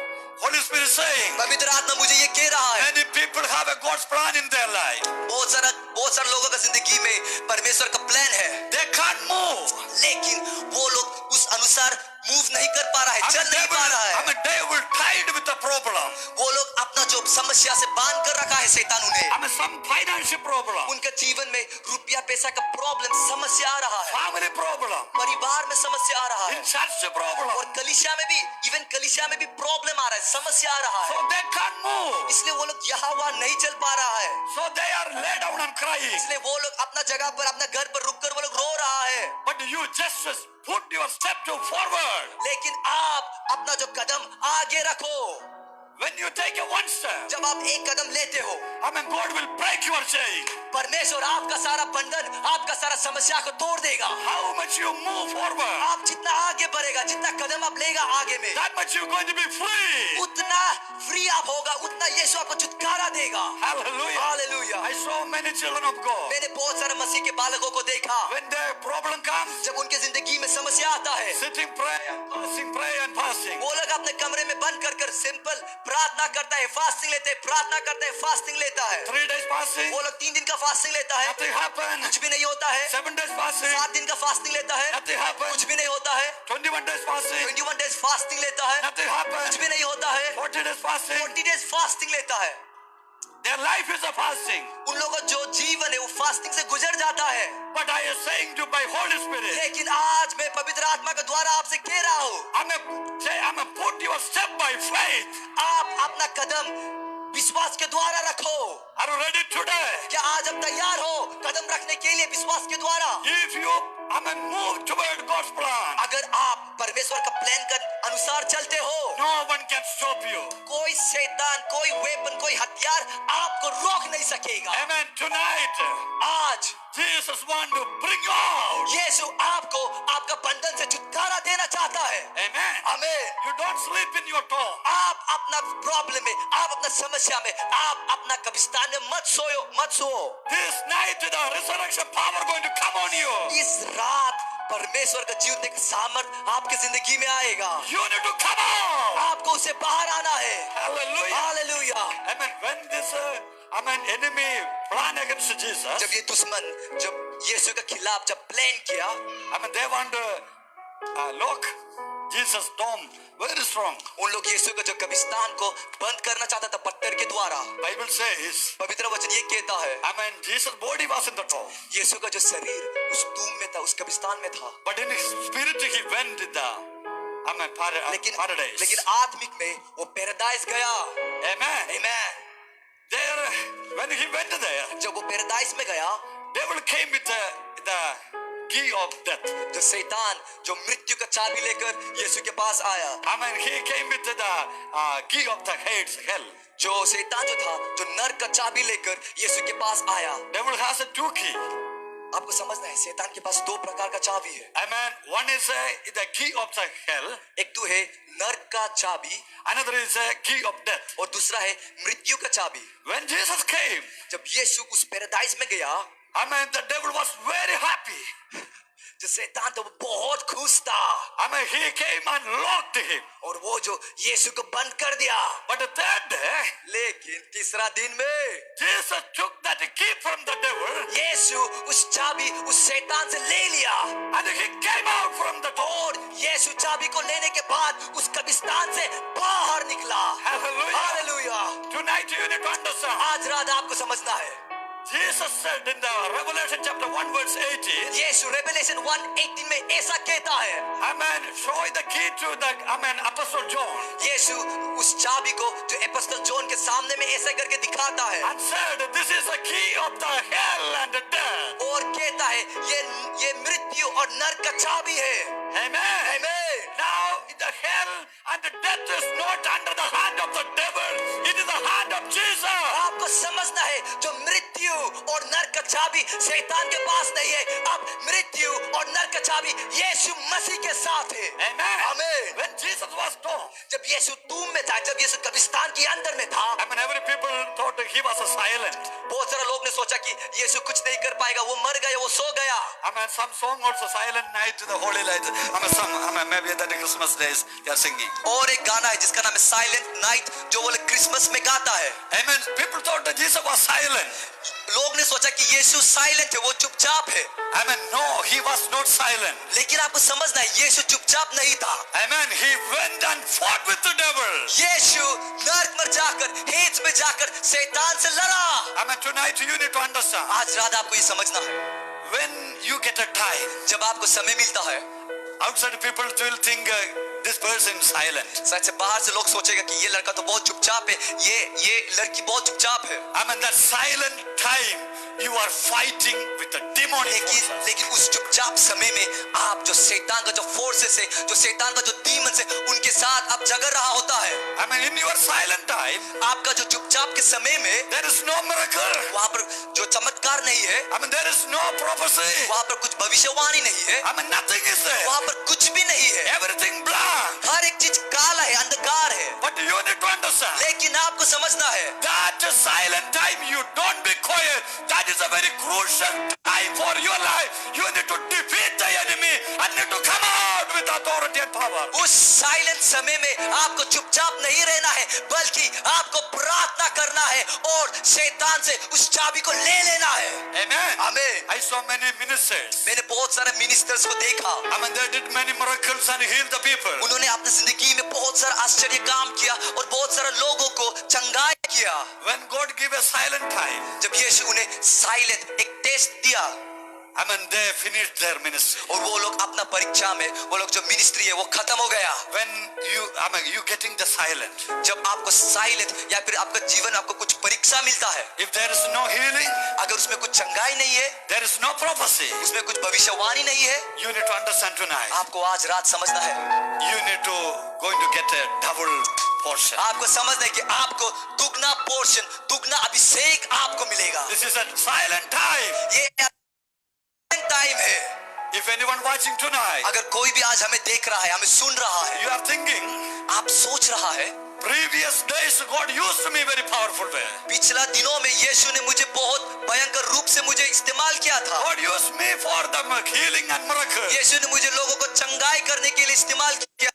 B: Holy Spirit is saying,
C: पवित्र आत्मा मुझे ये कह रहा है,
B: many people have a God's plan in their life.
C: बहुत सारे लोगों का जिंदगी में परमेश्वर का प्लान है,
B: They can't move.
C: लेकिन वो लोग उस अनुसार मूव नहीं कर पा रहा है, चल नहीं पा रहा है।
B: they will tied with the problem.
C: वो लोग अपना जो समस्या से बांध कर रखा है शैतान उन्हें,
B: Some financial problem.
C: उनके जीवन में रुपया पैसा का प्रॉब्लम समस्या आ रहा है,
B: Family problem.
C: परिवार में समस्या आ रहा है,
B: In church problem.
C: और कलीसिया में भी, इवन कलीसिया में भी प्रॉब्लम आ रहा है, समस्या आ रहा
B: So
C: है।
B: they can't move.
C: इसलिए वो लोग यहाँ वहाँ नहीं चल पा रहा है,
B: So they are laid down and crying.
C: इसलिए वो लोग अपना जगह पर, अपना घर पर रुक कर वो लोग रो रहा है,
B: but you just put your step to forward.
C: लेकिन आप अपना जो कदम आगे रखो.
B: When you take a one step,
C: जब आप एक कदम लेते हो,
B: God will break your chain.
C: परमेश्वर आपका सारा बंधन, आपका सारा समस्या को तोड़ देगा.
B: How much you move forward,
C: आप जितना आगे बढ़ेगा, जितना कदम आप लेगा आगे में,
B: that much you're going to be free.
C: उतना फ्री आप होगा, उतना यीशु आपको छुटकारा देगा.
B: Hallelujah.
C: Hallelujah.
B: I saw many children of God.
C: मैंने बहुत सारे मसीह के बालकों को देखा,
B: When their problem comes,
C: जब उनके जिंदगी में समस्या आता है,
B: sitting, pray and fasting.
C: वो लोग अपने कमरे में बंद कर सिंपल प्रार्थना करता है, फास्टिंग लेते हैं, प्रार्थना करते हैं, फास्टिंग लेता है.
B: 3 days fasting,
C: वो लोग 3 दिन का फास्टिंग लेता है,
B: nothing happened.
C: कुछ भी नहीं होता है.
B: 7 days fasting,
C: 7 दिन का फास्टिंग लेता है,
B: nothing happened.
C: कुछ भी नहीं होता है.
B: 21 days fasting,
C: 21 डेज फास्टिंग लेता है,
B: nothing
C: कुछ
B: happened.
C: भी नहीं होता है.
B: 40 days fasting,
C: 40 डेज फास्टिंग लेता है.
B: their life is a fasting.
C: उन लोगों का जो जीवन है वो फास्टिंग से गुजर जाता है.
B: But I am saying to by Holy Spirit,
C: लेकिन आज मैं पवित्र आत्मा के द्वारा आपसे कह रहा हूँ,
B: I'm a put your step by faith.
C: आप अपना कदम विश्वास के द्वारा रखो.
B: Are you ready today?
C: क्या आज आप तैयार हो कदम रखने के लिए विश्वास के द्वारा?
B: If you move toward God's plan,
C: अगर आप परमेश्वर का प्लान के अनुसार चलते हो,
B: no one can stop you.
C: कोई शैतान, कोई वेपन, कोई हथियार आपको रोक नहीं सकेगा.
B: Amen. Tonight,
C: आज
B: Jesus wants to bring you out.
C: यीशु आपको आपका बंधन से छुटकारा देना चाहता है.
B: Amen.
C: आमीन.
B: You don't sleep in your tomb.
C: आप अपना प्रॉब्लम में, आप अपना समस्या में, आप अपना कब्रिस्तान में मत सो.
B: This night, the resurrection power going to come on you.
C: इस रात परमेश्वर का जीवन का सामर्थ आपकी जिंदगी में आएगा.
B: You need to come out.
C: आपको उसे बाहर आना है.
B: Hallelujah.
C: Hallelujah.
B: Amen. When this enemy plan against Jesus,
C: जब ये दुश्मन जब यीशु के खिलाफ जब प्लान किया,
B: they want to lock Jesus' tomb very strong.
C: उन लोग यीशु के जो कब्रिस्तान को बंद करना चाहता था पत्थर के द्वारा.
B: Bible says,
C: पवित्र वचन ये कहता है,
B: Jesus' body was in the tomb,
C: यीशु का जो शरीर उस टूम में था, उस कब्रिस्तान में था.
B: but in his spirit he went to the paradise.
C: लेकिन आत्मिक में वो पैराडाइज गया.
B: Amen.
C: आमीन.
B: There, when he went there,
C: जब वो पैराडाइज में गया,
B: devil came with the key of death.
C: जो शैतान जो मृत्यु का चाबी लेकर यीशु के पास आया,
B: He came with the key of the hell.
C: जो शैतान जो था, जो नरक का चाबी लेकर यीशु के पास आया.
B: Devil has a 2 key.
C: आपको समझना है, शैतान के पास 2 प्रकार का चाबी है.
B: One is the key of the hell.
C: एक तो है नरक का चाबी,
B: Another is a key of death.
C: और दूसरा है मृत्यु का चाबी.
B: When Jesus came,
C: जब यीशु उस पैराडाइज में गया,
B: the devil was very happy.
C: जो शैतान तो बहुत खुश था.
B: He came and locked him.
C: और वो जो यीशु को बंद कर दिया.
B: But the third day,
C: लेकिन तीसरा दिन में
B: Jesus took that key from the devil.
C: यीशु उस चाबी उस शैतान से ले लिया.
B: And he came out from the door.
C: और यीशु चाबी को लेने के बाद उस कब्रिस्तान से बाहर निकला.
B: Hallelujah.
C: Hallelujah.
B: Tonight you need to understand.
C: आज रात आपको समझना है.
B: Jesus said in the Revelation chapter 1 verse 18.
C: Yeshu revelation 1:18 में ऐसा कहता है.
B: Show the key to the Apostle John.
C: यीशु उस चाबी को जो एपोस्टल जॉन के सामने में ऐसा करके दिखाता है.
B: And said, this is the key of the hell and the death.
C: और कहता है ये मृत्यु और नरक का चाबी है.
B: Amen.
C: आमीन.
B: Now the hell and the death is not under the hand of the devil. It is the hand of Jesus.
C: आपको समझना है, जो मृत्यु और नरक का चाबी शैतान के पास नहीं है. अब मृत्यु और नरक का चाबी यीशु मसीह के साथ है.
B: Amen.
C: आमीन.
B: When Jesus was tomb,
C: जब यीशु टूम में था, जब यीशु कब्रिस्तान के अंदर में था,
B: every people thought he was silent.
C: बहुत सारे लोग ने सोचा कि यीशु कुछ नहीं कर पाएगा, वो मर गया, वो सो गया.
B: Some song also, Silent Night to the Holy Light. Maybe that Christmas days they are singing.
C: और एक गाना है जिसका नाम है साइलेंट नाइट, जो वो लोग क्रिसमस में गाता है.
B: Amen. People thought that Jesus was silent.
C: लोग ने सोचा कि यीशु साइलेंट है, वो चुपचाप है.
B: No, he was not silent.
C: लेकिन आपको समझना है, यीशु चुपचाप नहीं था.
B: He went and fought with the devil.
C: यीशु नरक में जाकर, हेज में जाकर शैतान से लड़ा.
B: Tonight you need to understand.
C: आज रात आपको ये समझना है,
B: When you get a time,
C: जब आपको समय मिलता है,
B: outside people will think this person is silent.
C: शायद से बाहर से लोग सोचेगा कि ये लड़का तो बहुत चुपचाप है, ये लड़की बहुत चुपचाप है.
B: That silent time you are fighting with the demonic forces.
C: लेकिन उस चुपचाप समय में आप जो शैतान का जो फोर्सेस है, जो शैतान का जो डीमंस है, उनके साथ आप झगड़ रहा होता है।
B: I mean, in your silent time,
C: आपका जो चुपचाप के समय में
B: there is no miracle.
C: वहाँ पर जो चमत्कार नहीं है,
B: I mean, there is no prophecy.
C: वहाँ पर कुछ भविष्यवाणी नहीं है,
B: I mean, nothing is there.
C: वहाँ पर कुछ भी नहीं है,
B: Everything blank.
C: हर एक चीज काला है, अंधकार है।
B: But you need to understand
C: लेकिन आपको समझना है
B: that silent time, you don't be quiet. That is a very crucial time for your life. You need to defeat the enemy and need to come out with authority and power.
C: उस साइलेंट समय में आपको चुपचाप नहीं रहना है, बल्कि आपको प्रार्थना करना है और शैतान से उस चाबी को ले लेना है।
B: Amen.
C: आमीन।
B: I saw many ministers.
C: मैंने बहुत सारे मिनिस्टर्स को देखा,
B: I mean, they did many miracles and healed the people.
C: उन्होंने अपनी जिंदगी में बहुत सारा आश्चर्य काम किया और बहुत सारे लोगों को चंगाई किया।
B: When God give a silent time,
C: जब यीशु उन्हें साइलेंट एक टेस्ट दिया,
B: I mean, they finished their ministry.
C: और वो लोग अपना परीक्षा में, वो लोग जो मिनिस्ट्री है वो खत्म हो गया।
B: When you getting the silent,
C: जब आपको साइलेंट या फिर आपका जीवन आपको कुछ परीक्षा मिलता है,
B: if there is no healing,
C: अगर उसमें कुछ चंगाई नहीं है,
B: there is no prophecy,
C: उसमें कुछ भविष्यवाणी नहीं है,
B: you need to understand tonight.
C: आपको आज रात समझना है,
B: You need to going to get a double portion.
C: आपको समझना है कि आपको दुगना पोर्शन, दुगना अभिषेक आपको मिलेगा।
B: This is a silent time.
C: ये टाइम है।
B: If anyone watching tonight,
C: अगर कोई भी आज हमें देख रहा है, हमें सुन रहा है,
B: you are thinking,
C: आप सोच रहा है
B: previous days God used me very powerful way.
C: पिछला दिनों में यीशु ने मुझे बहुत भयंकर रूप से मुझे इस्तेमाल किया था।
B: God used me for the healing and miracle.
C: यीशु ने मुझे लोगों को चंगाई करने के लिए इस्तेमाल किया।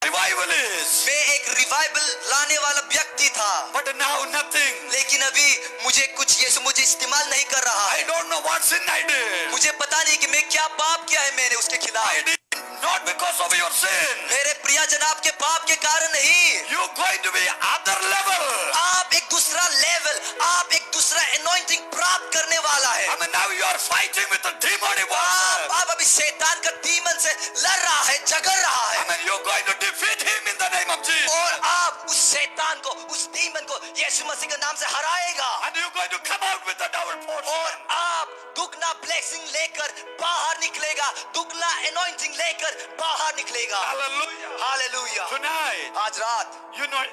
B: Revivalist.
C: मैं एक रिवाइवल लाने वाला व्यक्ति था,
B: But now nothing.
C: लेकिन अभी मुझे कुछ यीशु मुझे इस्तेमाल नहीं कर रहा
B: I
C: है।
B: don't know what sin I did.
C: मुझे पता नहीं कि मैं क्या पाप किया है मैंने उसके
B: I
C: खिलाफ।
B: did not because of your sin.
C: मेरे प्रिय जनाब के पाप के कारण नहीं।
B: You going to be other level.
C: आप एक दूसरा लेवल, आप एक दूसरा एनॉइंटिंग प्राप्त करने वाला है।
B: I mean, now you are fighting with the demonic forces.
C: आप अभी शैतान का डीमन से लड़ रहा है, झगड़ रहा
B: I
C: है,
B: mean, you're going to defeat him in the name of Jesus.
C: और आप उस शैतान को, उस डीमन को यीशु मसीह के नाम से हराएगा,
B: And you're going to come out with the double portion.
C: और आप दुगना ब्लेसिंग लेकर बाहर निकलेगा, दुगना एनॉइंटिंग लेकर बाहर निकलेगा।
B: Hallelujah.
C: हालेलुया।
B: Tonight,
C: आज रात
B: you know,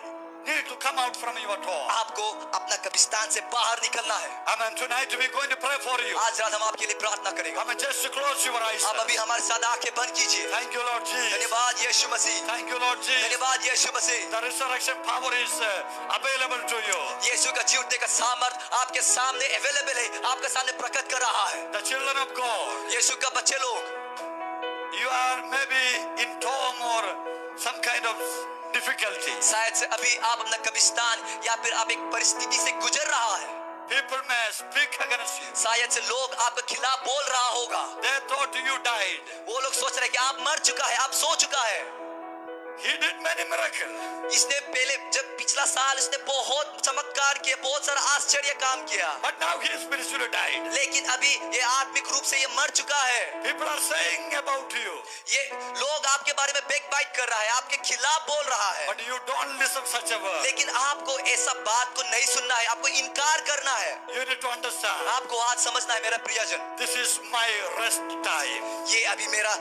B: need to come out from your door.
C: आपको अपना कब्रिस्तान से बाहर निकलना है।
B: I mean, tonight we're going to pray for you.
C: आज रात हम आपके लिए प्रार्थना करेंगे।
B: I mean, just close your eyes.
C: आप अभी हमारे साथ आंखें बंद कीजिए।
B: Thank you, Lord Jesus.
C: धन्यवाद यीशु मसीह,
B: Thank you, Lord Jesus.
C: धन्यवाद यीशु मसीह।
B: The resurrection power is available to you.
C: यीशु का जी उठने का सामर्थ आपके सामने अवेलेबल है, आपके सामने प्रकट कर रहा है।
B: The children of God,
C: यीशु का बच्चे लोग,
B: you are maybe in storm or some kind of difficulty.
C: शायद से अभी आप अपना कब्रिस्तान या फिर आप एक परिस्थिति से गुजर रहा है।
B: People may speak against you.
C: शायद से लोग आपके खिलाफ बोल रहा होगा।
B: They thought you died.
C: वो लोग सोच रहे हैं कि आप मर चुका है, आप सो चुका है।
B: He did many miracles.
C: इसने पहले जब पिछला साल इसने बहुत चमत्कार किए, बहुत सारा आश्चर्य काम किया,
B: But now he spiritually died.
C: लेकिन अभी ये आत्मिक रूप से ये मर चुका है।
B: People are saying about you.
C: ये लोग आपके बारे में बैकबाइट कर रहा है, आपके खिलाफ बोल रहा है,
B: But you don't listen such a word.
C: लेकिन आपको ऐसा बात को नहीं सुनना है, आपको इनकार करना है।
B: You need to understand.
C: आपको आज समझना है मेरा प्रियजन,
B: This is my rest time.
C: ये अभी मेरा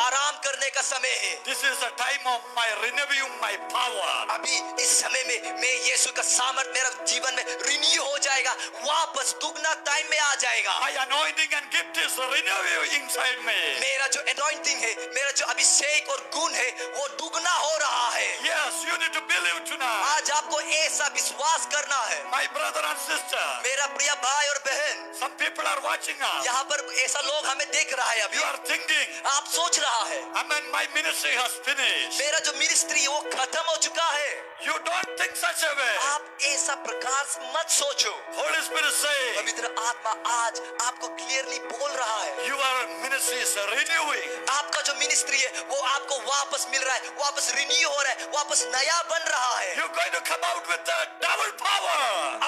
C: आराम करने का समय है।
B: This is the time of my renewing my power.
C: अभी इस समय में मैं यीशु का सामर्थ मेरा जीवन में रिन्यू हो जाएगा, वापस दुगना टाइम में आ जाएगा।
B: My anointing and gift is renewing inside me.
C: मेरा जो अनॉइंटिंग है, मेरा जो अभिषेक और गुण है, वो दुगना हो रहा है।
B: Yes, you need to believe tonight.
C: आज आपको ऐसा विश्वास करना है।
B: My brother and sister,
C: मेरा प्रिय भाई और बहन,
B: some people are watching us.
C: यहाँ पर ऐसा लोग हमें देख रहा है। अभी
B: You are thinking,
C: आप सोच रहा है
B: I mean, my ministry has finished.
C: मेरा जो मिनिस्ट्री है वो खत्म हो चुका है।
B: You don't think such a way.
C: आप ऐसा प्रकार से मत सोचो।
B: Holy Spirit say,
C: पवित्र आत्मा आज आपको क्लियरली बोल रहा है,
B: your ministry is renewing.
C: आपका जो मिनिस्ट्री है वो आपको वापस मिल रहा है, वापस रिन्यू हो रहा है, वापस नया बन रहा है।
B: You're going to come out with the double power.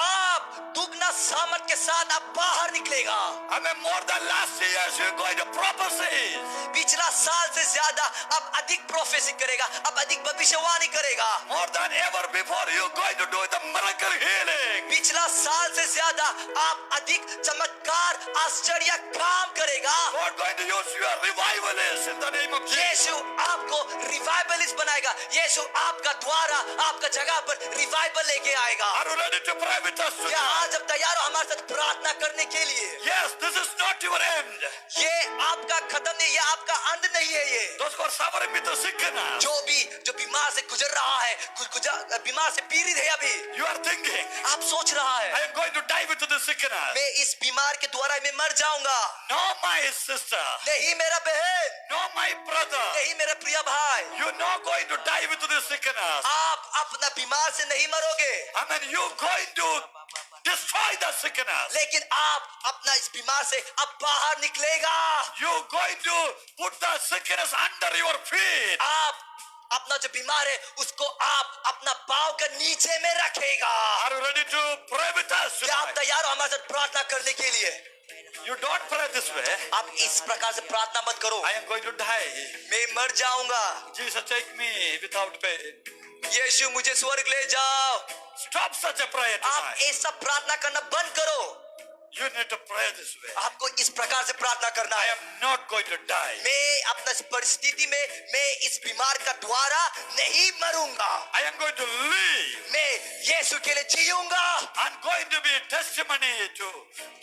C: आप दुगना सामर्थ के साथ आप बाहर निकलेगा।
B: I mean, more than last years, you're going to prophesy.
C: पिछला साल से ज्यादा आप अधिक प्रोफेसी करेगा, अब अधिक भविष्यवाणी करेगा।
B: More than ever before, you're going to do the miracle healing.
C: पिछला साल से ज्यादा आप अधिक चमत्कार आश्चर्य काम करेगा।
B: God going to use your revivalists in the name of Jesus.
C: यीशु आपको रिवाइवलिस्ट बनाएगा। यीशु आपका द्वारा आपका जगह पर रिवाइवल लेके आएगा।
B: Are you ready to pray with us
C: क्या
B: tonight?
C: आज अब तैयार हो हमारे साथ प्रार्थना करने के लिए?
B: Yes, this is not your end.
C: ये आपका खत्म नहीं, ये आपका अंत नहीं है। ये
B: Those who are suffering with the sickness,
C: जो बीमार से गुजर रहा है, बीमार से पीड़ित है, अभी
B: you are thinking,
C: आप सोच रहा
B: I
C: है
B: am going to die with the sickness.
C: मैं इस बीमार के द्वारा मैं मर जाऊंगा।
B: No, my sister.
C: नहीं मेरा बहन,
B: No, my brother.
C: नहीं मेरा प्रिय भाई,
B: You're not going to die with the sickness.
C: आप अपना बीमार से नहीं मरोगे,
B: I mean, you're going to destroy the sickness.
C: लेकिन आप अपना इस बीमार से अब बाहर निकलेगा।
B: You're going to put the sickness under your feet.
C: आप अपना जो बीमार है उसको आप अपना पाँव के नीचे में रखेगा।
B: Are you ready to pray with us
C: क्या आप
B: tonight?
C: तैयार हो हमारे साथ प्रार्थना करने के लिए?
B: You don't pray this way.
C: आप इस प्रकार से प्रार्थना मत करो,
B: I am going to die.
C: मैं मर जाऊंगा।
B: Jesus, take me without pain.
C: यीशु मुझे स्वर्ग ले जाओ।
B: Stop such a prayer
C: आप
B: tonight.
C: ऐसा प्रार्थना करना बंद करो।
B: You need to pray this way.
C: आपको इस प्रकार से प्रार्थना करना
B: I
C: है,
B: am not going to die.
C: मैं अपना इस परिस्थिति में मैं इस बीमार का द्वारा नहीं मरूंगा।
B: I am going to live.
C: मैं यीशु के लिए जीऊंगा
B: I'm going to be a testimony to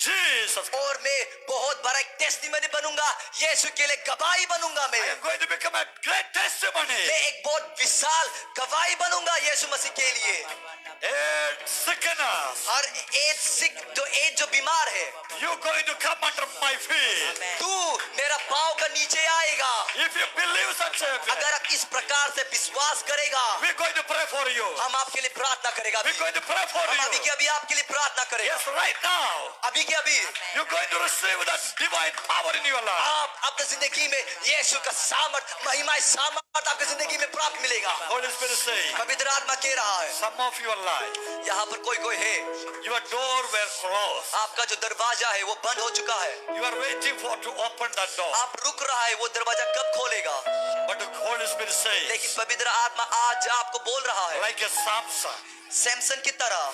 B: Jesus.
C: और मैं बहुत बड़ा एक टेस्टिमनी बनूंगा। यीशु के लिए गवाही बनूंगा।
B: I am going to become a great testimony.
C: मैं एक बहुत विशाल गवाही बनूंगा यीशु मसीह के लिए।
B: A sickness.
C: हर एक जो बीमार है,
B: You're going to come under my feet.
C: तू मेरा पाँव का नीचे आएगा।
B: If you believe such a thing,
C: अगर आप इस प्रकार से विश्वास करेगा,
B: we're going to pray for you.
C: हम आपके लिए प्रार्थना करेगा।
B: We're going to pray for
C: हम अभी
B: you.
C: के अभी आपके लिए प्रार्थना करेगा।
B: Yes, right now.
C: अभी के अभी
B: You're going to receive that divine power in your life.
C: आप अपने जिंदगी में यीशु का सामर्थ, महिमा सामर्थ आपकी जिंदगी में प्राप्त मिलेगा।
B: Holy Spirit say,
C: पवित्र आत्मा कह रहा है,
B: some of your life,
C: यहाँ पर कोई है,
B: your door were closed.
C: आपका जो दरवाजा है वो बंद हो चुका है।
B: You are waiting for to open that door.
C: आप रुक रहा है वो दरवाजा कब खोलेगा।
B: But the Holy Spirit says,
C: लेकिन पवित्र आत्मा आज आपको बोल रहा है,
B: like a Samson,
C: सैमसन की तरह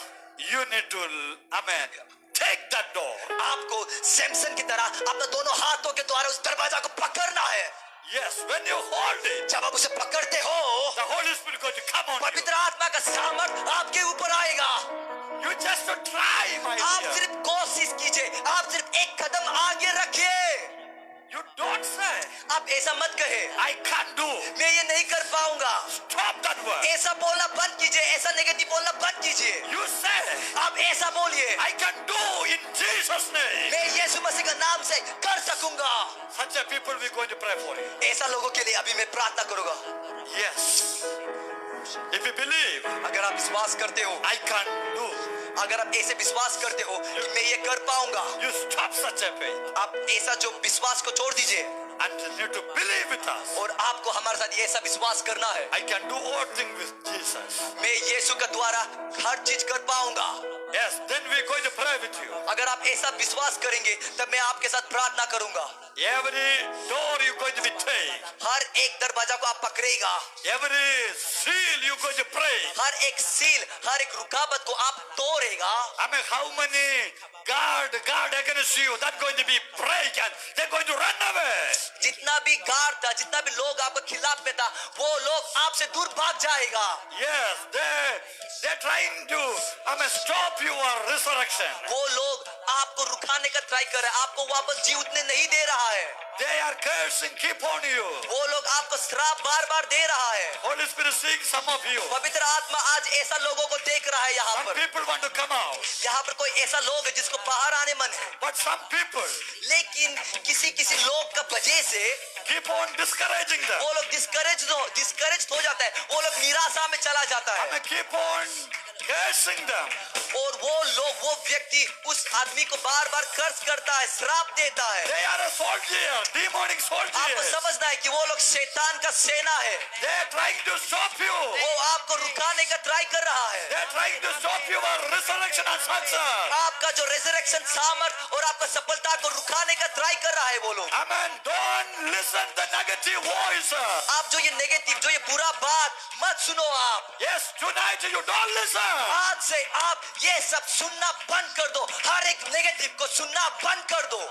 B: you need to, amen, take that door.
C: आपको सैमसन की तरह अपने दोनों हाथों के द्वारा उस दरवाजा को पकड़ना है।
B: Yes, when you hold it,
C: जब आप उसे पकड़ते हो,
B: the Holy Spirit is going to come on you.
C: पवित्र आत्मा का सामर्थ आपके ऊपर आएगा।
B: You just to try, my
C: आप
B: dear.
C: सिर्फ कोशिश कीजिए, आप सिर्फ एक कदम आगे रखिए।
B: You don't say,
C: आप ऐसा मत कहे,
B: I can't do.
C: मैं ये नहीं कर पाऊंगा।
B: Stop that word.
C: ऐसा बोलना बंद कीजिए, ऐसा नेगेटिव बोलना बंद कीजिए।
B: You say,
C: आप ऐसा बोलिए,
B: I can do in Jesus' name.
C: मैं यीशु मसीह का नाम से कर सकूंगा।
B: Such a people we're going to pray for you.
C: ऐसा लोगों के लिए अभी मैं प्रार्थना करूंगा।
B: Yes. If you believe,
C: अगर आप विश्वास करते हो,
B: I can do.
C: अगर आप ऐसे विश्वास करते हो कि मैं ये कर पाऊंगा,
B: You stop such a faith
C: आप ऐसा जो विश्वास को छोड़ दीजिए
B: and you need to believe with us.
C: और आपको हमारे साथ ऐसा विश्वास करना है,
B: I can do all things with Jesus.
C: मैं यीशु के द्वारा हर चीज कर पाऊंगा।
B: Yes, then we're going to pray with you.
C: अगर आप ऐसा विश्वास करेंगे तब मैं आपके साथ प्रार्थना करूंगा।
B: Every door you're going to be take.
C: हर एक दरवाजा को आप पकड़ेगा,
B: Every seal you're going to pray.
C: हर एक सील, हर एक रुकावट को आप तोड़ेगा।
B: I mean, how many guard against you that going to be break and they're going to run away.
C: जितना भी गार्ड था, जितना भी लोग आपके खिलाफ में था, वो लोग आपसे दूर भाग जाएगा।
B: Yes, they're trying to stop your resurrection.
C: वो लोग आपको रुकाने का ट्राई कर रहे हैं, आपको वापस जी उठने नहीं दे रहा है।
B: They are cursing, keep on you.
C: वो लोग आपको श्राप बार बार दे रहा है।
B: Holy Spirit seeing some of you.
C: पवित्र आत्मा आज ऐसा लोगों को देख रहा है। यहाँ
B: Some
C: पर
B: people want to come out,
C: यहाँ पर कोई ऐसा लोग है जिसको बाहर आने मन है,
B: but some people
C: लेकिन किसी लोग का वजह से
B: keep on discouraging them.
C: वो लोग डिस्करेज हो जाता है, वो लोग निराशा में चला जाता है।
B: Keep on cursing them.
C: और वो व्यक्ति उस आदमी को बार बार कर्ज करता है, श्राप देता है।
B: They are a soldier, demonic
C: आपको
B: soldiers.
C: समझना है कि वो लोग शैतान का सेना है।
B: They are trying to stop you.
C: वो आपको रुकाने का ट्राई कर रहा है।
B: They are trying to stop your resurrection and success.
C: आपका जो रेजरेक्शन सामर्थ और आपका सफलता को रुकाने का ट्राई कर रहा है वो लोग।
B: Amen. Don't listen the negative voice.
C: आप जो ये नेगेटिव, जो ये बुरा बात मत सुनो आप।
B: Yes, tonight you don't listen.
C: आज से आप ये सब सुनना बंद कर दो, हर एक नेगेटिव को सुनना बंद कर दो।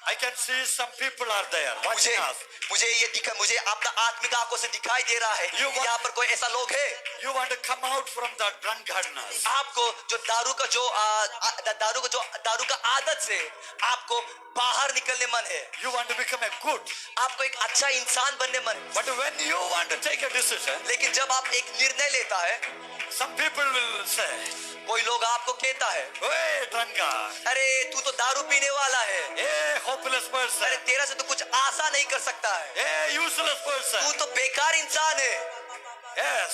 B: I can see some people are there watching us.
C: मुझे अपना आत्मिक आंखों से दिखाई दे रहा है कि यहाँ पर कोई ऐसा लोग है।
B: You want to come out from the drunkardness.
C: आपको जो दारू का आदत से आपको बाहर निकलने मन है।
B: You want to become a good.
C: आपको एक अच्छा इंसान बनने मन।
B: But when you want to take a decision,
C: लेकिन जब आप एक निर्णय लेता है,
B: some people will say,
C: कोई लोग आपको कहता है,
B: "Hey, drunkard.
C: अरे तू तो दारू पीने वाला है,
B: Hey, hopeless person.
C: अरे तेरा से तो कुछ आशा नहीं कर सकता है,
B: Hey, useless
C: तू
B: person."
C: तो बेकार इंसान है।
B: Yes.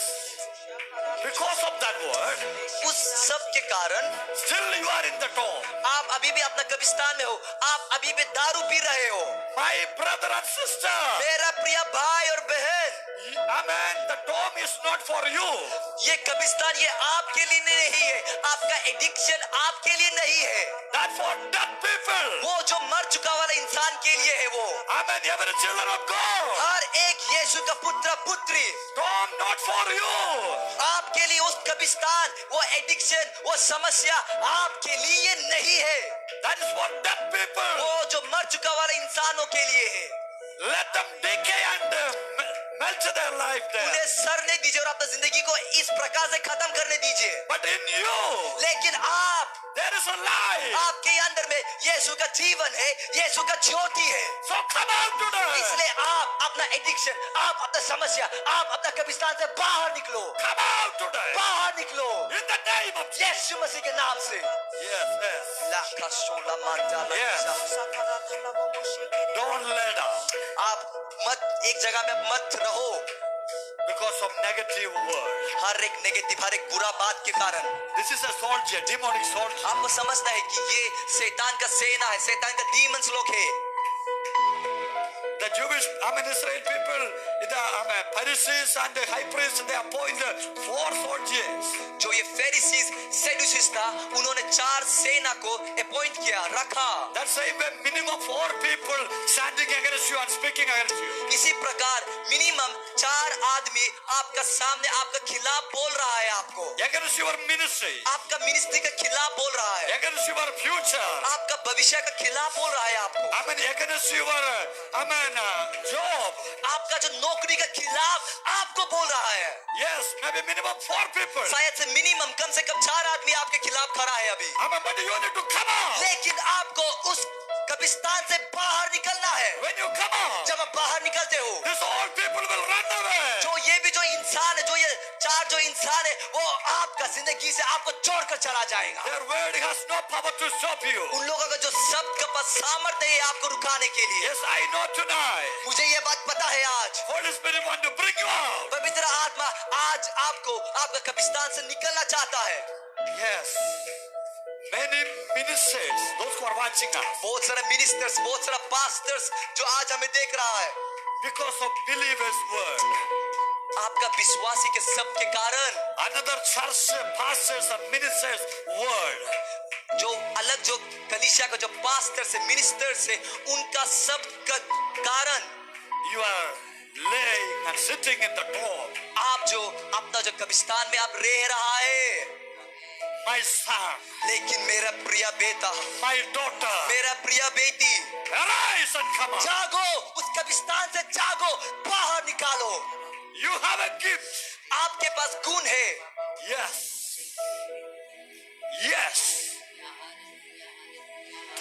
B: Because of that word,
C: उस सब के कारण
B: still you are in the tomb.
C: आप अभी भी अपना कब्रिस्तान में हो, आप अभी भी दारू पी रहे हो।
B: My brother and sister.
C: मेरा प्रिय भाई और बहन,
B: Amen. The tomb is not for you.
C: ये कब्रिस्तान ये आपके लिए नहीं है, आपका एडिक्शन आपके लिए नहीं है,
B: That's for dead people.
C: वो जो मर चुका वाला इंसान के लिए है वो।
B: Amen. Every children of God.
C: हर एक यीशु का पुत्र पुत्री,
B: Tomb not for you.
C: आपके लिए उस कब्रिस्तान, वो एडिक्शन, वो समस्या आपके लिए नहीं है,
B: That is for dead people.
C: वो जो मर चुका वाला इंसानों के लिए है।
B: Let them decay and melt their life there.
C: उन्हें सड़ने दीजिए और अपनी जिंदगी को इस प्रकार से खत्म करने दीजिए।
B: But in you,
C: लेकिन आप,
B: there is a life.
C: आपके अंदर में यीशु का जीवन है, यीशु का ज्योति है।
B: So come out today.
C: इसलिए आप अपना एडिक्शन, आप अपना समस्या, आप अपना कब्रिस्तान से बाहर निकलो,
B: Come out today.
C: बाहर निकलो
B: In the name of Jesus.
C: यीशु मसीह के नाम से।
B: Yes, yes. Yes. Don't let up
C: आप मत एक जगह में मत रहो
B: because of negative word.
C: हर एक नेगेटिव, हर एक बुरा बात के कारण।
B: This is a soldier, demonic soldier.
C: आपको समझना है कि ये शैतान का सेना है, शैतान का डीमंस लोग है।
B: The Jewish, Israel people, the Pharisees and the high priests, they appointed 4 soldiers.
C: जो ये फेरिसीज, सैदुसीज था, उन्होंने 4 सेना को अपॉइंट किया, रखा।
B: That same way, minimum 4 people standing against you and speaking against you.
C: इसी प्रकार मिनिमम 4 आदमी आपका सामने, आपका खिलाफ बोल रहा है, आपको
B: Against your ministry,
C: आपका मिनिस्ट्री का खिलाफ बोल रहा है,
B: against your future,
C: आपका भविष्य का खिलाफ बोल रहा है आपको,
B: against your, job.
C: आपका जो नौकरी का खिलाफ आपको बोल रहा है।
B: Yes, maybe minimum 4 people.
C: शायद से मिनिमम कम से कम 4 आदमी आपके खिलाफ खड़ा है अभी।
B: But you need to come out.
C: लेकिन आपको उस कब्रिस्तान से बाहर निकलना है।
B: When you come out,
C: जब आप बाहर निकलते हो,
B: these all people will run away.
C: जो ये भी जो इंसान है, जो ये 4 जो इंसान है, वो आपका जिंदगी से आपको छोड़कर चला जाएगा।
B: Their word has no power to stop you.
C: उन लोगों का जो शब्द का पास सामर्थ्य है आपको रुकाने के लिए।
B: Yes, I know tonight.
C: मुझे ये बात पता है आज
B: Holy Spirit want to bring you out.
C: पवित्र आत्मा आज आपको आपका कब्रिस्तान से निकलना चाहता है।
B: Yes. Many ministers, those who are watching us,
C: बहुत सारे मिनिस्टर्स, बहुत सारे पास्टर्स जो आज हमें देख रहा है,
B: because of believers' word,
C: आपका विश्वासी के शब्द के कारण,
B: another church pastors and ministers' word,
C: जो अलग जो कलीसिया का जो पास्टर से मिनिस्टर से उनका शब्द का कारण,
B: you are laying and sitting in the tomb.
C: आप जो अपना जो कब्रिस्तान में आप रह रहा है।
B: My son,
C: लेकिन मेरा प्रिय बेटा,
B: my daughter,
C: मेरा प्रिय बेटी,
B: arise and come out.
C: जागो, उस कब्रिस्तान से जागो, बाहर निकालो।
B: You have a gift.
C: आपके पास गुण है।
B: Yes. Yes.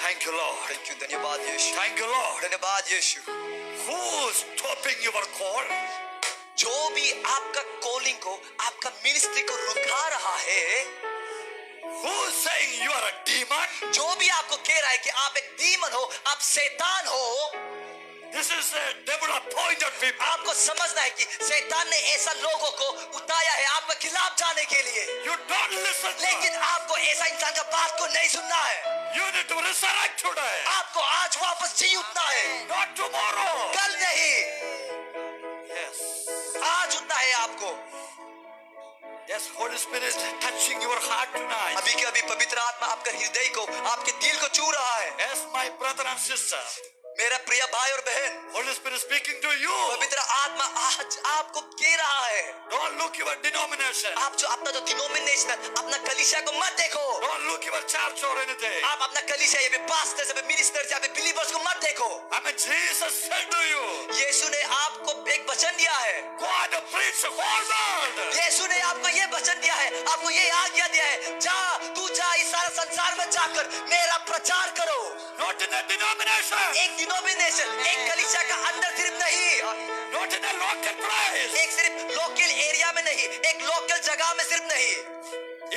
B: Thank you, Lord.
C: Thank you, धन्यवाद यीशु।
B: Thank you, Lord.
C: धन्यवाद यीशु।
B: Who's stopping your call?
C: जो भी आपका कॉलिंग को, आपका मिनिस्ट्री को रुका रहा है,
B: Who's saying you are a demon?
C: जो भी आपको कह रहा है कि आप एक डीमन हो, आप शैतान हो,
B: This is a devil appointed people.
C: आपको समझना है कि शैतान ने ऐसा लोगों को उताया है आपके खिलाफ जाने के लिए,
B: You don't listen to
C: लेकिन
B: it.
C: आपको ऐसा इंसान का बात को नहीं सुनना है।
B: You need to resurrect today.
C: आपको आज वापस जी उठना है,
B: Not tomorrow.
C: कल नहीं,
B: Yes.
C: आज उठना है आपको।
B: Yes, Holy Spirit touching your heart tonight.
C: अभी के अभी पवित्र आत्मा आपके हृदय को, आपके दिल को छू रहा है।
B: Yes, my brother and sister.
C: मेरा प्रिय भाई और बहन,
B: Holy Spirit speaking to you.
C: पवित्र आत्मा आज आपको कह रहा है,
B: Don't look your denomination.
C: आप जो अपना जो डिनोमिनेशन, अपना कलीसिया को मत देखो।
B: Don't look your church or anything.
C: आप अपना कलीसिया, ये पास्टर, ये मिनिस्टर, ये बिलीवर्स को मत देखो।
B: I mean, Jesus said to you,
C: यीशु ने आपको एक वचन दिया है।
B: go and preach the whole world.
C: यीशु ने आपको ये वचन दिया है, आपको ये आज्ञा दिया है, तू जा इस सारे संसार में जाकर मेरा प्रचार करो।
B: Not in a denomination.
C: एक डिनोमिनेशन, एक कलीसिया का अंदर सिर्फ नहीं,
B: Not in a local place.
C: एक सिर्फ लोकल एरिया में नहीं, एक लोकल जगह में सिर्फ नहीं।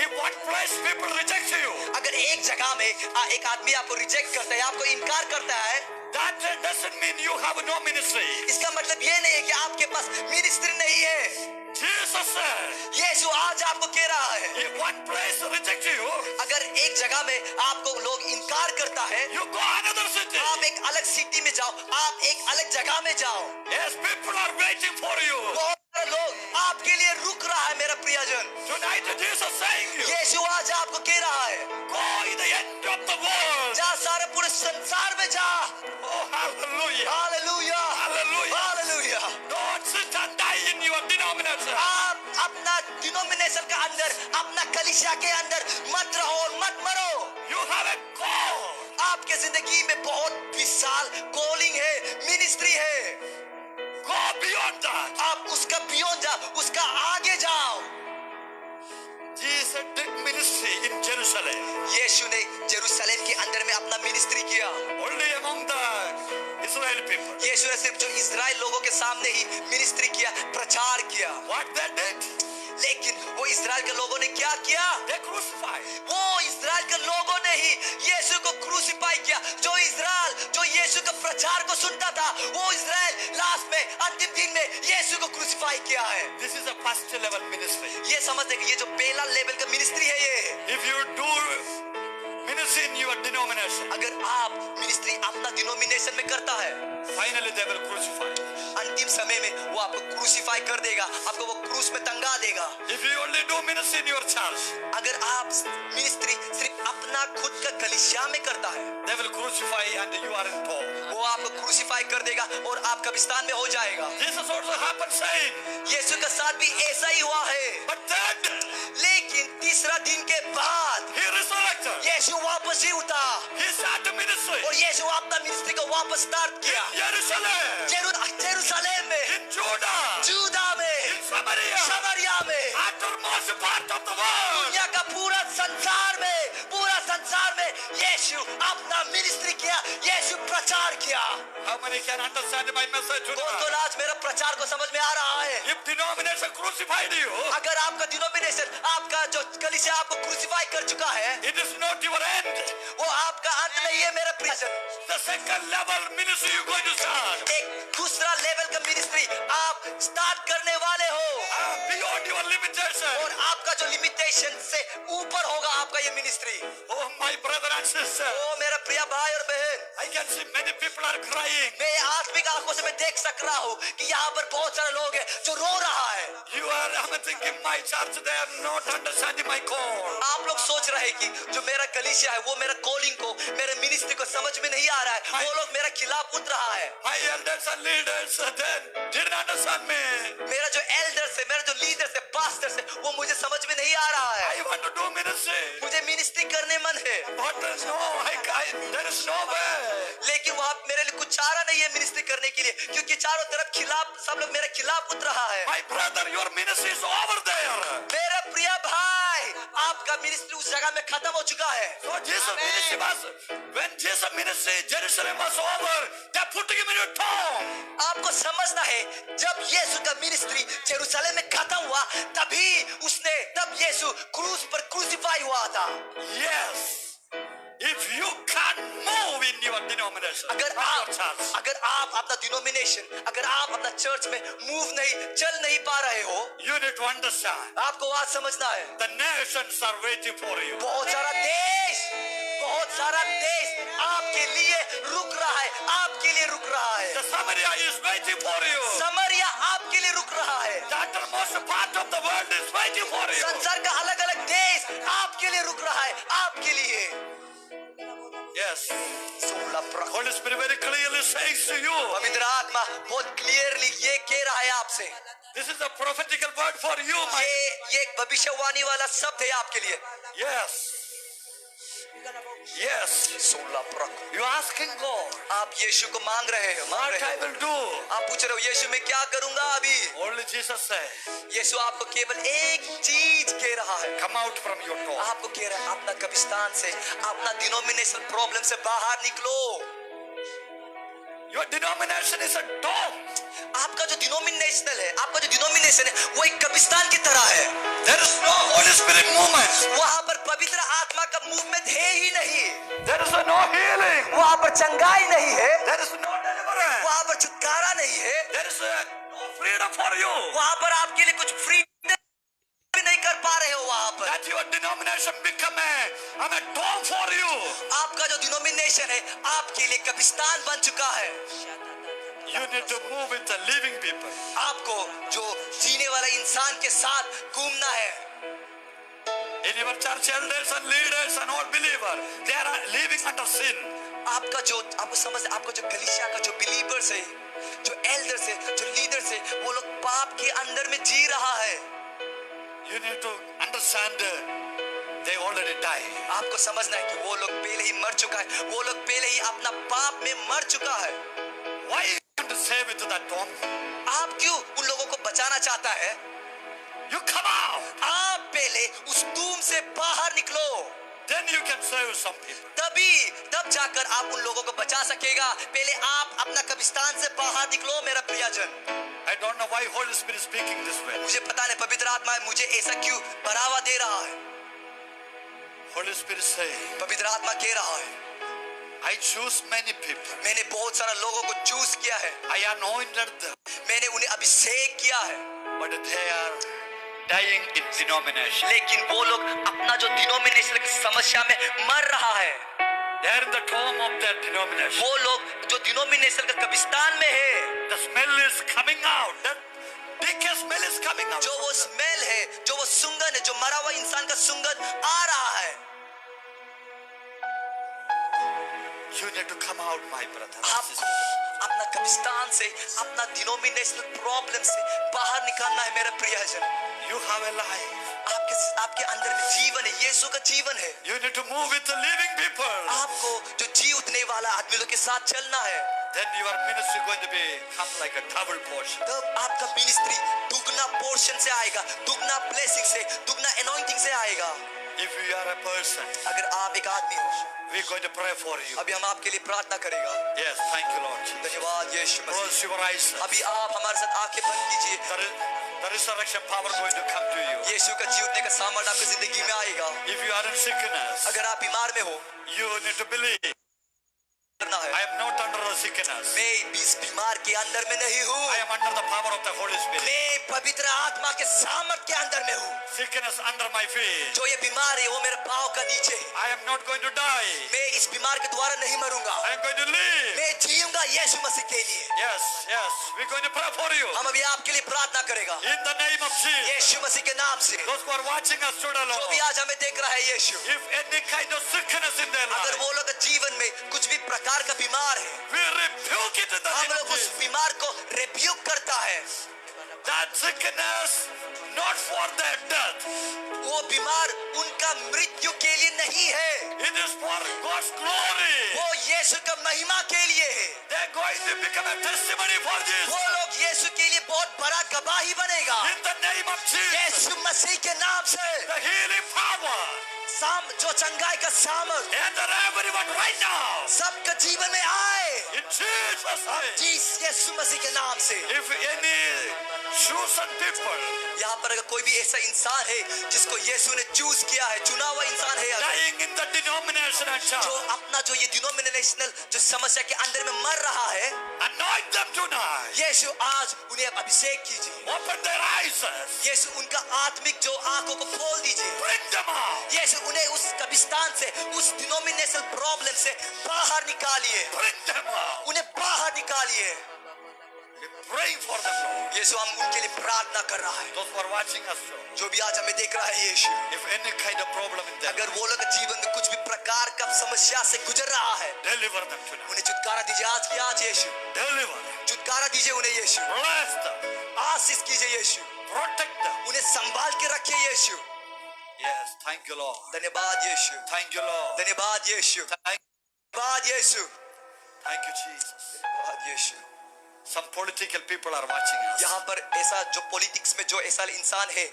B: In one place people reject you.
C: अगर एक जगह में एक आदमी आपको रिजेक्ट करता है, आपको इनकार करता है,
B: That doesn't mean you have no ministry.
C: इसका मतलब ये नहीं है कि आपके पास मिनिस्ट्री नहीं है।
B: Jesus said,
C: यीशु आज आपको कह रहा है,
B: if one place reject you,
C: अगर एक जगह में आपको लोग इनकार करता है,
B: you go another city.
C: आप एक अलग सिटी में जाओ, आप एक अलग जगह में जाओ।
B: Yes, people are waiting for you.
C: बहुत सारे लोग आपके लिए रुक रहा है मेरा प्रियजन।
B: Tonight Jesus saying you,
C: यीशु आज आपको कह रहा है,
B: go in the end of the world.
C: जा सारे पूरे संसार में जा।
B: Oh, hallelujah.
C: Hallelujah,
B: Hallelujah.
C: Hallelujah.
B: Don't sit and die in your denomination.
C: आप अपना डिनोमिनेशन का अंदर, अपना कलीसिया के अंदर मत रहो और मत मरो।
B: You have a call.
C: आपके जिंदगी में बहुत विशाल कॉलिंग है, मिनिस्ट्री है।
B: Go beyond that.
C: आप उसका बियॉन्ड जाओ, उसका आगे जाओ।
B: Jesus did ministry in Jerusalem.
C: यीशु ने जेरूशलेम के अंदर में अपना मिनिस्ट्री किया।
B: Only among the Israeli people.
C: यीशु ने सिर्फ जो इजराइल लोगों के सामने ही मिनिस्ट्री किया, प्रचार किया।
B: What they did?
C: लेकिन वो इजराइल के लोगों ने क्या किया?
B: They crucified.
C: वो इजराइल के लोगों ने ही यीशु को क्रूसिफाई किया। जो इजराइल जो यीशु का प्रचार को सुनता था, वो इजराइल लास्ट में अंतिम दिन में यीशु को क्रूसिफाई किया है।
B: This is a first level ministry.
C: ये समझते कि ये जो पहला लेवल का मिनिस्ट्री है ये।
B: If you do ministry in your denomination,
C: अगर आप मिनिस्ट्री अपना डिनोमिनेशन में करता है,
B: finally they will crucify.
C: अंतिम समय में वो आपको क्रूसिफाई कर देगा, आपको वो क्रूस में टंगा देगा।
B: If you only do ministry in your church,
C: अगर आप मिनिस्ट्री सिर्फ अपना खुद का कलीसिया में करता है,
B: they will crucify and you are in Paul.
C: वो आपको क्रूसिफाई कर देगा और आप कब्रिस्तान में हो जाएगा।
B: Jesus also happened saying,
C: यीशु के साथ भी ऐसा ही हुआ है।
B: but then
C: लेकिन तीसरा दिन के बाद
B: he resurrected.
C: यीशु वापस ही उठा
B: He started ministry
C: और यीशु अपना मिनिस्ट्री को वापस स्टार्ट किया।
B: in Jerusalem,
C: जेरूशलेम में,
B: in Judah,
C: जूदा में,
B: in Samaria,
C: समरिया में,
B: uttermost part of the world.
C: दुनिया का पूरा संसार में यीशु अपना मिनिस्ट्री किया, यीशु प्रचार किया।
B: How many can understand my message
C: कौन
B: tonight?
C: कौन आज मेरा प्रचार को समझ में आ रहा है?
B: If denomination crucified you,
C: अगर आपका डिनोमिनेशन, आपका जो कलीसिया आपको क्रूसिफाई कर चुका है,
B: it is not your end.
C: वो आपका अंत नहीं है मेरा प्रिय।
B: The second level ministry you're going to start.
C: एक दूसरा लेवल का मिनिस्ट्री आप स्टार्ट करने वाले हो
B: Beyond your limitation.
C: और आपका जो लिमिटेशन से ऊपर होगा आपका ये ministry.
B: Oh, my brother and sister,
C: ओ मेरा प्रिय भाई और बहन,
B: I can see many people are crying.
C: मैं आत्मिक आंखों से मैं देख सक रहा हूँ कि यहाँ पर बहुत सारे लोग हैं जो रो रहा है।
B: I'm thinking my church, they are not understanding my call.
C: आप लोग सोच रहे हैं कि जो मेरा कलीसिया है वो मेरा कॉलिंग को, मेरे मिनिस्ट्री को समझ में नहीं आ रहा है, वो लोग मेरा खिलाफ उठ रहा है।
B: My elders and leaders then didn't understand me.
C: मेरा जो एल्डर्स है, मेरा जो लीडर्स है, पास्टर्स है, वो मुझे समझ में नहीं आ रहा है।
B: I want to do ministry.
C: मुझे मिनिस्ट्री करने मन है,
B: But there is no way.
C: लेकिन वहाँ मेरे लिए कुछ चारा नहीं है मिनिस्ट्री करने के लिए, क्योंकि चारों तरफ खिलाफ, सब लोग मेरे खिलाफ उठ रहा है।
B: My brother, your ministry is over there.
C: मेरा प्रिय भाई, आपका मिनिस्ट्री उस जगह में खत्म हो चुका है।
B: So Jesus ministry was, when Jesus ministry Jerusalem was over, they put him in a tomb.
C: आपको समझना है, जब यीशु का मिनिस्ट्री जेरूशलेम में खत्म हुआ, तब यीशु क्रूस पर क्रूसिफाई हुआ था।
B: Yes. If you can't move in your denomination,
C: अगर
B: not your church,
C: आप अपना डिनोमिनेशन, अगर आप अपना चर्च में मूव नहीं, चल नहीं पा रहे हो,
B: you need to understand.
C: आपको बात समझना है।
B: The nations are waiting for you.
C: बहुत सारा देश आपके लिए रुक रहा है, आपके लिए रुक रहा है।
B: The Samaria is waiting for you.
C: समरिया आपके लिए रुक रहा है।
B: The uttermost part of the world is waiting for you.
C: संसार का अलग अलग देश आपके लिए रुक रहा है, आपके लिए।
B: Yes.
C: सोला प्र-
B: Holy Spirit very clearly says to you,
C: पवित्र आत्मा बहुत क्लियरली ये कह रहा है आपसे।
B: this is a prophetical word for you, my.
C: ये एक भविष्यवाणी वाला शब्द है आपके लिए।
B: Yes. Yes.
C: सोला प्र-
B: You asking God,
C: आप यीशु को मांग रहे हो, मांग
B: what
C: रहे
B: I
C: हो।
B: will do?
C: आप पूछ रहे हो यीशु मैं क्या करूंगा अभी।
B: Only Jesus said,
C: यीशु आपको केवल एक चीज कह रहा है,
B: come out from your tomb.
C: आपको कह रहा है अपना कब्रिस्तान से, अपना डिनोमिनेशन प्रॉब्लम से बाहर निकलो।
B: Your denomination is a tomb.
C: आपका जो डिनोमिनेशनल है, आपका जो डिनोमिनेशन है वो एक कब्रिस्तान की तरह है।
B: There is no Holy Spirit movement.
C: वहां पर पवित्र आत्मा का मूवमेंट है ही नहीं,
B: There is no healing.
C: वहां पर चंगाई नहीं है,
B: There is no deliverance.
C: वहां पर छुटकारा नहीं है,
B: There is no freedom for you.
C: वहां पर आपके लिए कुछ फ्रीडम भी नहीं कर पा रहे हो। वहां पर
B: That your denomination become a tomb for you.
C: आपका जो डिनोमिनेशन है आपके लिए कब्रिस्तान बन चुका है।
B: You need to move with the living people.
C: आपको जो जीने वाला इंसान के साथ घूमना है।
B: In your church elders and leaders and all believers, they are living under sin.
C: आपका जो आपको समझ, आपका जो कलीसिया का जो बिलीवर्स है, जो एल्डर्स है, जो लीडर्स है, वो लोग पाप के अंदर में जी रहा है।
B: You need to understand they already died.
C: आपको समझना है कि वो लोग पहले ही मर चुका है, वो लोग पहले ही अपना पाप में मर चुका है।
B: Why you want to save it to that tomb?
C: आप क्यों उन लोगों को बचाना चाहता है?
B: You come out.
C: आप पहले उस टूम से बाहर निकलो,
B: Then you can save some people.
C: तब जाकर आप उन लोगों को बचा सकेगा। पहले आप अपना कब्रिस्तान से बाहर निकलो मेरा प्रियजन।
B: I don't know why Holy Spirit is speaking this way.
C: मुझे पता नहीं पवित्र आत्मा मुझे ऐसा क्यों बढ़ावा दे रहा है।
B: Holy Spirit say,
C: पवित्र आत्मा कह रहा है
B: I choose many people.
C: मैंने बहुत सारा लोगों को चूज किया है,
B: I anointed them,
C: मैंने उन्हें अभिषेक किया है,
B: but they are dying in denomination.
C: लेकिन वो लोग अपना जो डिनोमिनेशन की समस्या में मर रहा है।
B: They are in the tomb of their denomination.
C: वो लोग जो डिनोमिनेशन का कब्रिस्तान में है,
B: The smell is coming out. That decay smell is coming out.
C: जो वो स्मेल है, जो वो सुंगन है, जो मरा हुआ इंसान का सुंगन आ रहा है।
B: You need to come out, my brother.
C: आपको अपना कब्रिस्तान से, अपना डिनोमिनेशनल प्रॉब्लम से बाहर निकालना है मेरा प्रियजन।
B: You have a life.
C: आपके अंदर में जीवन है, यीशु का जीवन है।
B: You need to move with the living people.
C: आपको जो जी उठने वाला आदमियों के साथ चलना है।
B: Then your ministry is going to be come like a double portion.
C: तब आपका मिनिस्ट्री दुगना पोर्शन से आएगा, दुगना ब्लेसिंग से, दुगना एनॉइंटिंग से आएगा।
B: If you are a person,
C: अगर आप एक आदमी हो,
B: we are going to pray for you.
C: अभी हम आपके लिए प्रार्थना करेगा।
B: Yes, thank you, Lord Jesus.
C: धन्यवाद यीशु
B: Close
C: मसीह।
B: your eyes.
C: अभी आप हमारे साथ आंखें बंद कीजिए।
B: The resurrection power going to come to you.
C: यीशु का जी उठने का सामर्थ आपकी जिंदगी में आएगा।
B: If you are in sickness,
C: अगर आप बीमार में हो,
B: you need to believe.
C: करना है।
B: I am not under the sickness.
C: मैं इस बीमार के अंदर में नहीं हूँ,
B: I am under the power of the Holy Spirit.
C: मैं पवित्र आत्मा के सामर्थ के अंदर में हूँ।
B: Sickness under my feet.
C: जो ये बीमार है वो मेरे पाँव का नीचे है।
B: I am not going to die.
C: मैं इस बीमार के द्वारा नहीं मरूंगा,
B: I am going to live.
C: मैं जीऊंगा यीशु मसीह के लिए।
B: Yes, yes. We're going to pray for you.
C: हम अभी आपके लिए प्रार्थना करेगा
B: In the name of Jesus.
C: यीशु मसीह के नाम से।
B: Those who are watching us today,
C: जो भी
B: Lord,
C: आज हमें देख रहा है यीशु,
B: if any kind of sickness in their
C: अगर
B: life,
C: वो लोग जीवन में कुछ भी प्रकार का बीमार है,
B: we rebuke it in the
C: हम
B: name of
C: लोग उस
B: Jesus.
C: बीमार को रिब्यूक करता है।
B: That sickness, not for their death.
C: वो बीमार उनका मृत्यु के लिए नहीं है,
B: It is for God's glory.
C: वो यीशु का महिमा के लिए है।
B: They're going to become a testimony for this.
C: वो लोग यीशु के लिए बहुत बड़ा गवाही बनेगा।
B: In the name of Jesus.
C: यीशु मसीह के नाम से
B: The healing power.
C: जो चंगाई का सामर्थ
B: Enter everyone right now.
C: सबका जीवन में आए,
B: In Jesus' name.
C: यीशु मसीह के नाम से।
B: If any chosen people
C: यहाँ पर अगर कोई भी ऐसा इंसान है जिसको यीशु ने चूज किया है, चुना हुआ इंसान है अगर,
B: dying in the denomination and
C: जो
B: church,
C: अपना जो ये डिनोमिनेशनल जो समस्या के अंदर में मर रहा है,
B: anoint them tonight.
C: यीशु आज उन्हें अभिषेक कीजिए।
B: Open their eyes.
C: यीशु उनका आत्मिक जो आंखों को खोल दीजिए।
B: Bring them out.
C: यीशु उन्हें उस कब्रिस्तान से, उस डिनोमिनेशनल प्रॉब्लम से बाहर निकालिए,
B: Bring them out.
C: उन्हें बाहर निकालिए।
B: We're praying for them, Lord.
C: यीशु हम उनके लिए प्रार्थना कर रहा है।
B: Those who are watching us, Lord.
C: जो भी आज हमें देख रहा है यीशु,
B: If any kind of problem in them,
C: अगर वो लोग जीवन में कुछ भी प्रकार का समस्या से गुजर रहा है,
B: deliver them tonight.
C: उन्हें छुटकारा दीजिए आज की आज यीशु।
B: Deliver them.
C: छुटकारा दीजिए उन्हें यीशु।
B: Bless them.
C: आशीष कीजिए यीशु।
B: Protect them.
C: उन्हें संभाल के रखिए यीशु।
B: Yes, thank you, Lord.
C: धन्यवाद यीशु।
B: Thank you, Lord.
C: धन्यवाद यीशु। धन्यवाद यीशु।
B: Thank you, Jesus.
C: धन्यवाद यीशु।
B: Some political people are watching us.
C: यहाँ पर ऐसा जो पॉलिटिक्स में जो ऐसा इंसान है,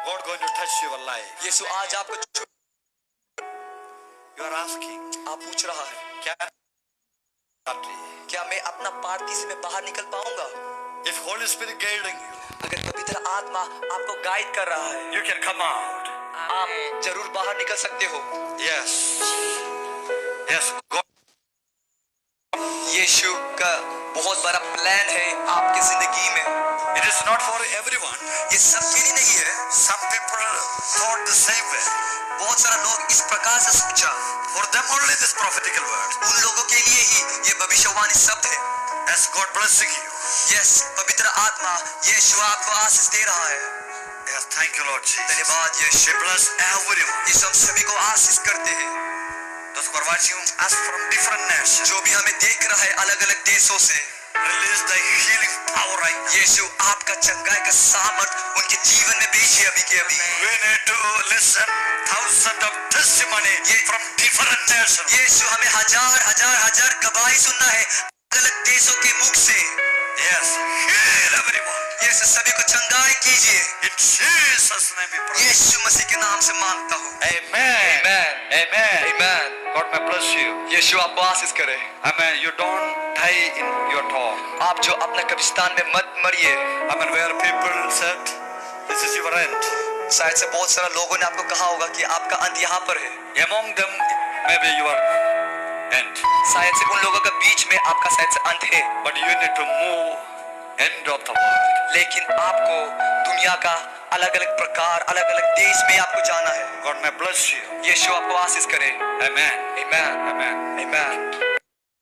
B: God going to touch your life.
C: यीशु आज आपको
B: You are asking,
C: आप पूछ रहा है, क्या मैं अपना पार्टी से मैं बाहर निकल पाऊंगा?
B: if Holy Spirit guiding you,
C: अगर पवित्र आत्मा आपको गाइड कर रहा है,
B: you can come out.
C: आप जरूर बाहर निकल सकते हो।
B: Yes. Yes, God.
C: यीशु का बहुत बड़ा प्लान है आपकी जिंदगी में।
B: It is not for everyone.
C: ये सबके लिए नहीं है।
B: Some people thought the same way.
C: बहुत सारा लोग इस प्रकार से सोचा,
B: For them only this prophetical word.
C: उन लोगों के लिए ही ये भविष्यवाणी शब्द है।
B: As God blessing you.
C: Yes, पवित्र आत्मा यीशु आपको आशीष दे रहा है।
B: Yes, thank you, Lord Jesus.
C: धन्यवाद यीशु।
B: We bless everyone.
C: यीशु हम सभी को आशीष करते हैं।
B: Those who are watching us from different nations.
C: जो भी हमें देख रहा है अलग अलग देशों से,
B: Release the healing power right now.
C: यीशु आपका चंगाई का सामर्थ उनके जीवन में भेजिए अभी के अभी।
B: We need to listen thousands of testimony from different nations.
C: यीशु हमें हजार गवाही सुनना है अलग अलग देशों के मुख से।
B: Yes, heal everyone.
C: यीशु सभी को चंगाई कीजिए।
B: In Jesus' name we pray.
C: यीशु मसीह के नाम से मांगता हूँ।
B: Amen.
C: Amen.
B: Amen.
C: Amen.
B: God may bless you.
C: यीशु आपको आशीष करे।
B: Amen. You don't die in your talk.
C: आप जो अपना कब्रिस्तान में मत मरिए।
B: Amen. Where people said, this is your end.
C: शायद से बहुत सारा लोगों ने आपको कहा होगा कि आपका अंत यहाँ पर है।
B: Among them, maybe your end.
C: शायद से उन लोगों के बीच में आपका शायद से अंत है।
B: But you need to move end of the world.
C: लेकिन आपको दुनिया का अलग अलग प्रकार, अलग अलग देश में आपको जाना है।
B: God may bless you.
C: यीशु आपको आशीष करे।
B: Amen.
C: Amen.
B: Amen.
C: Amen.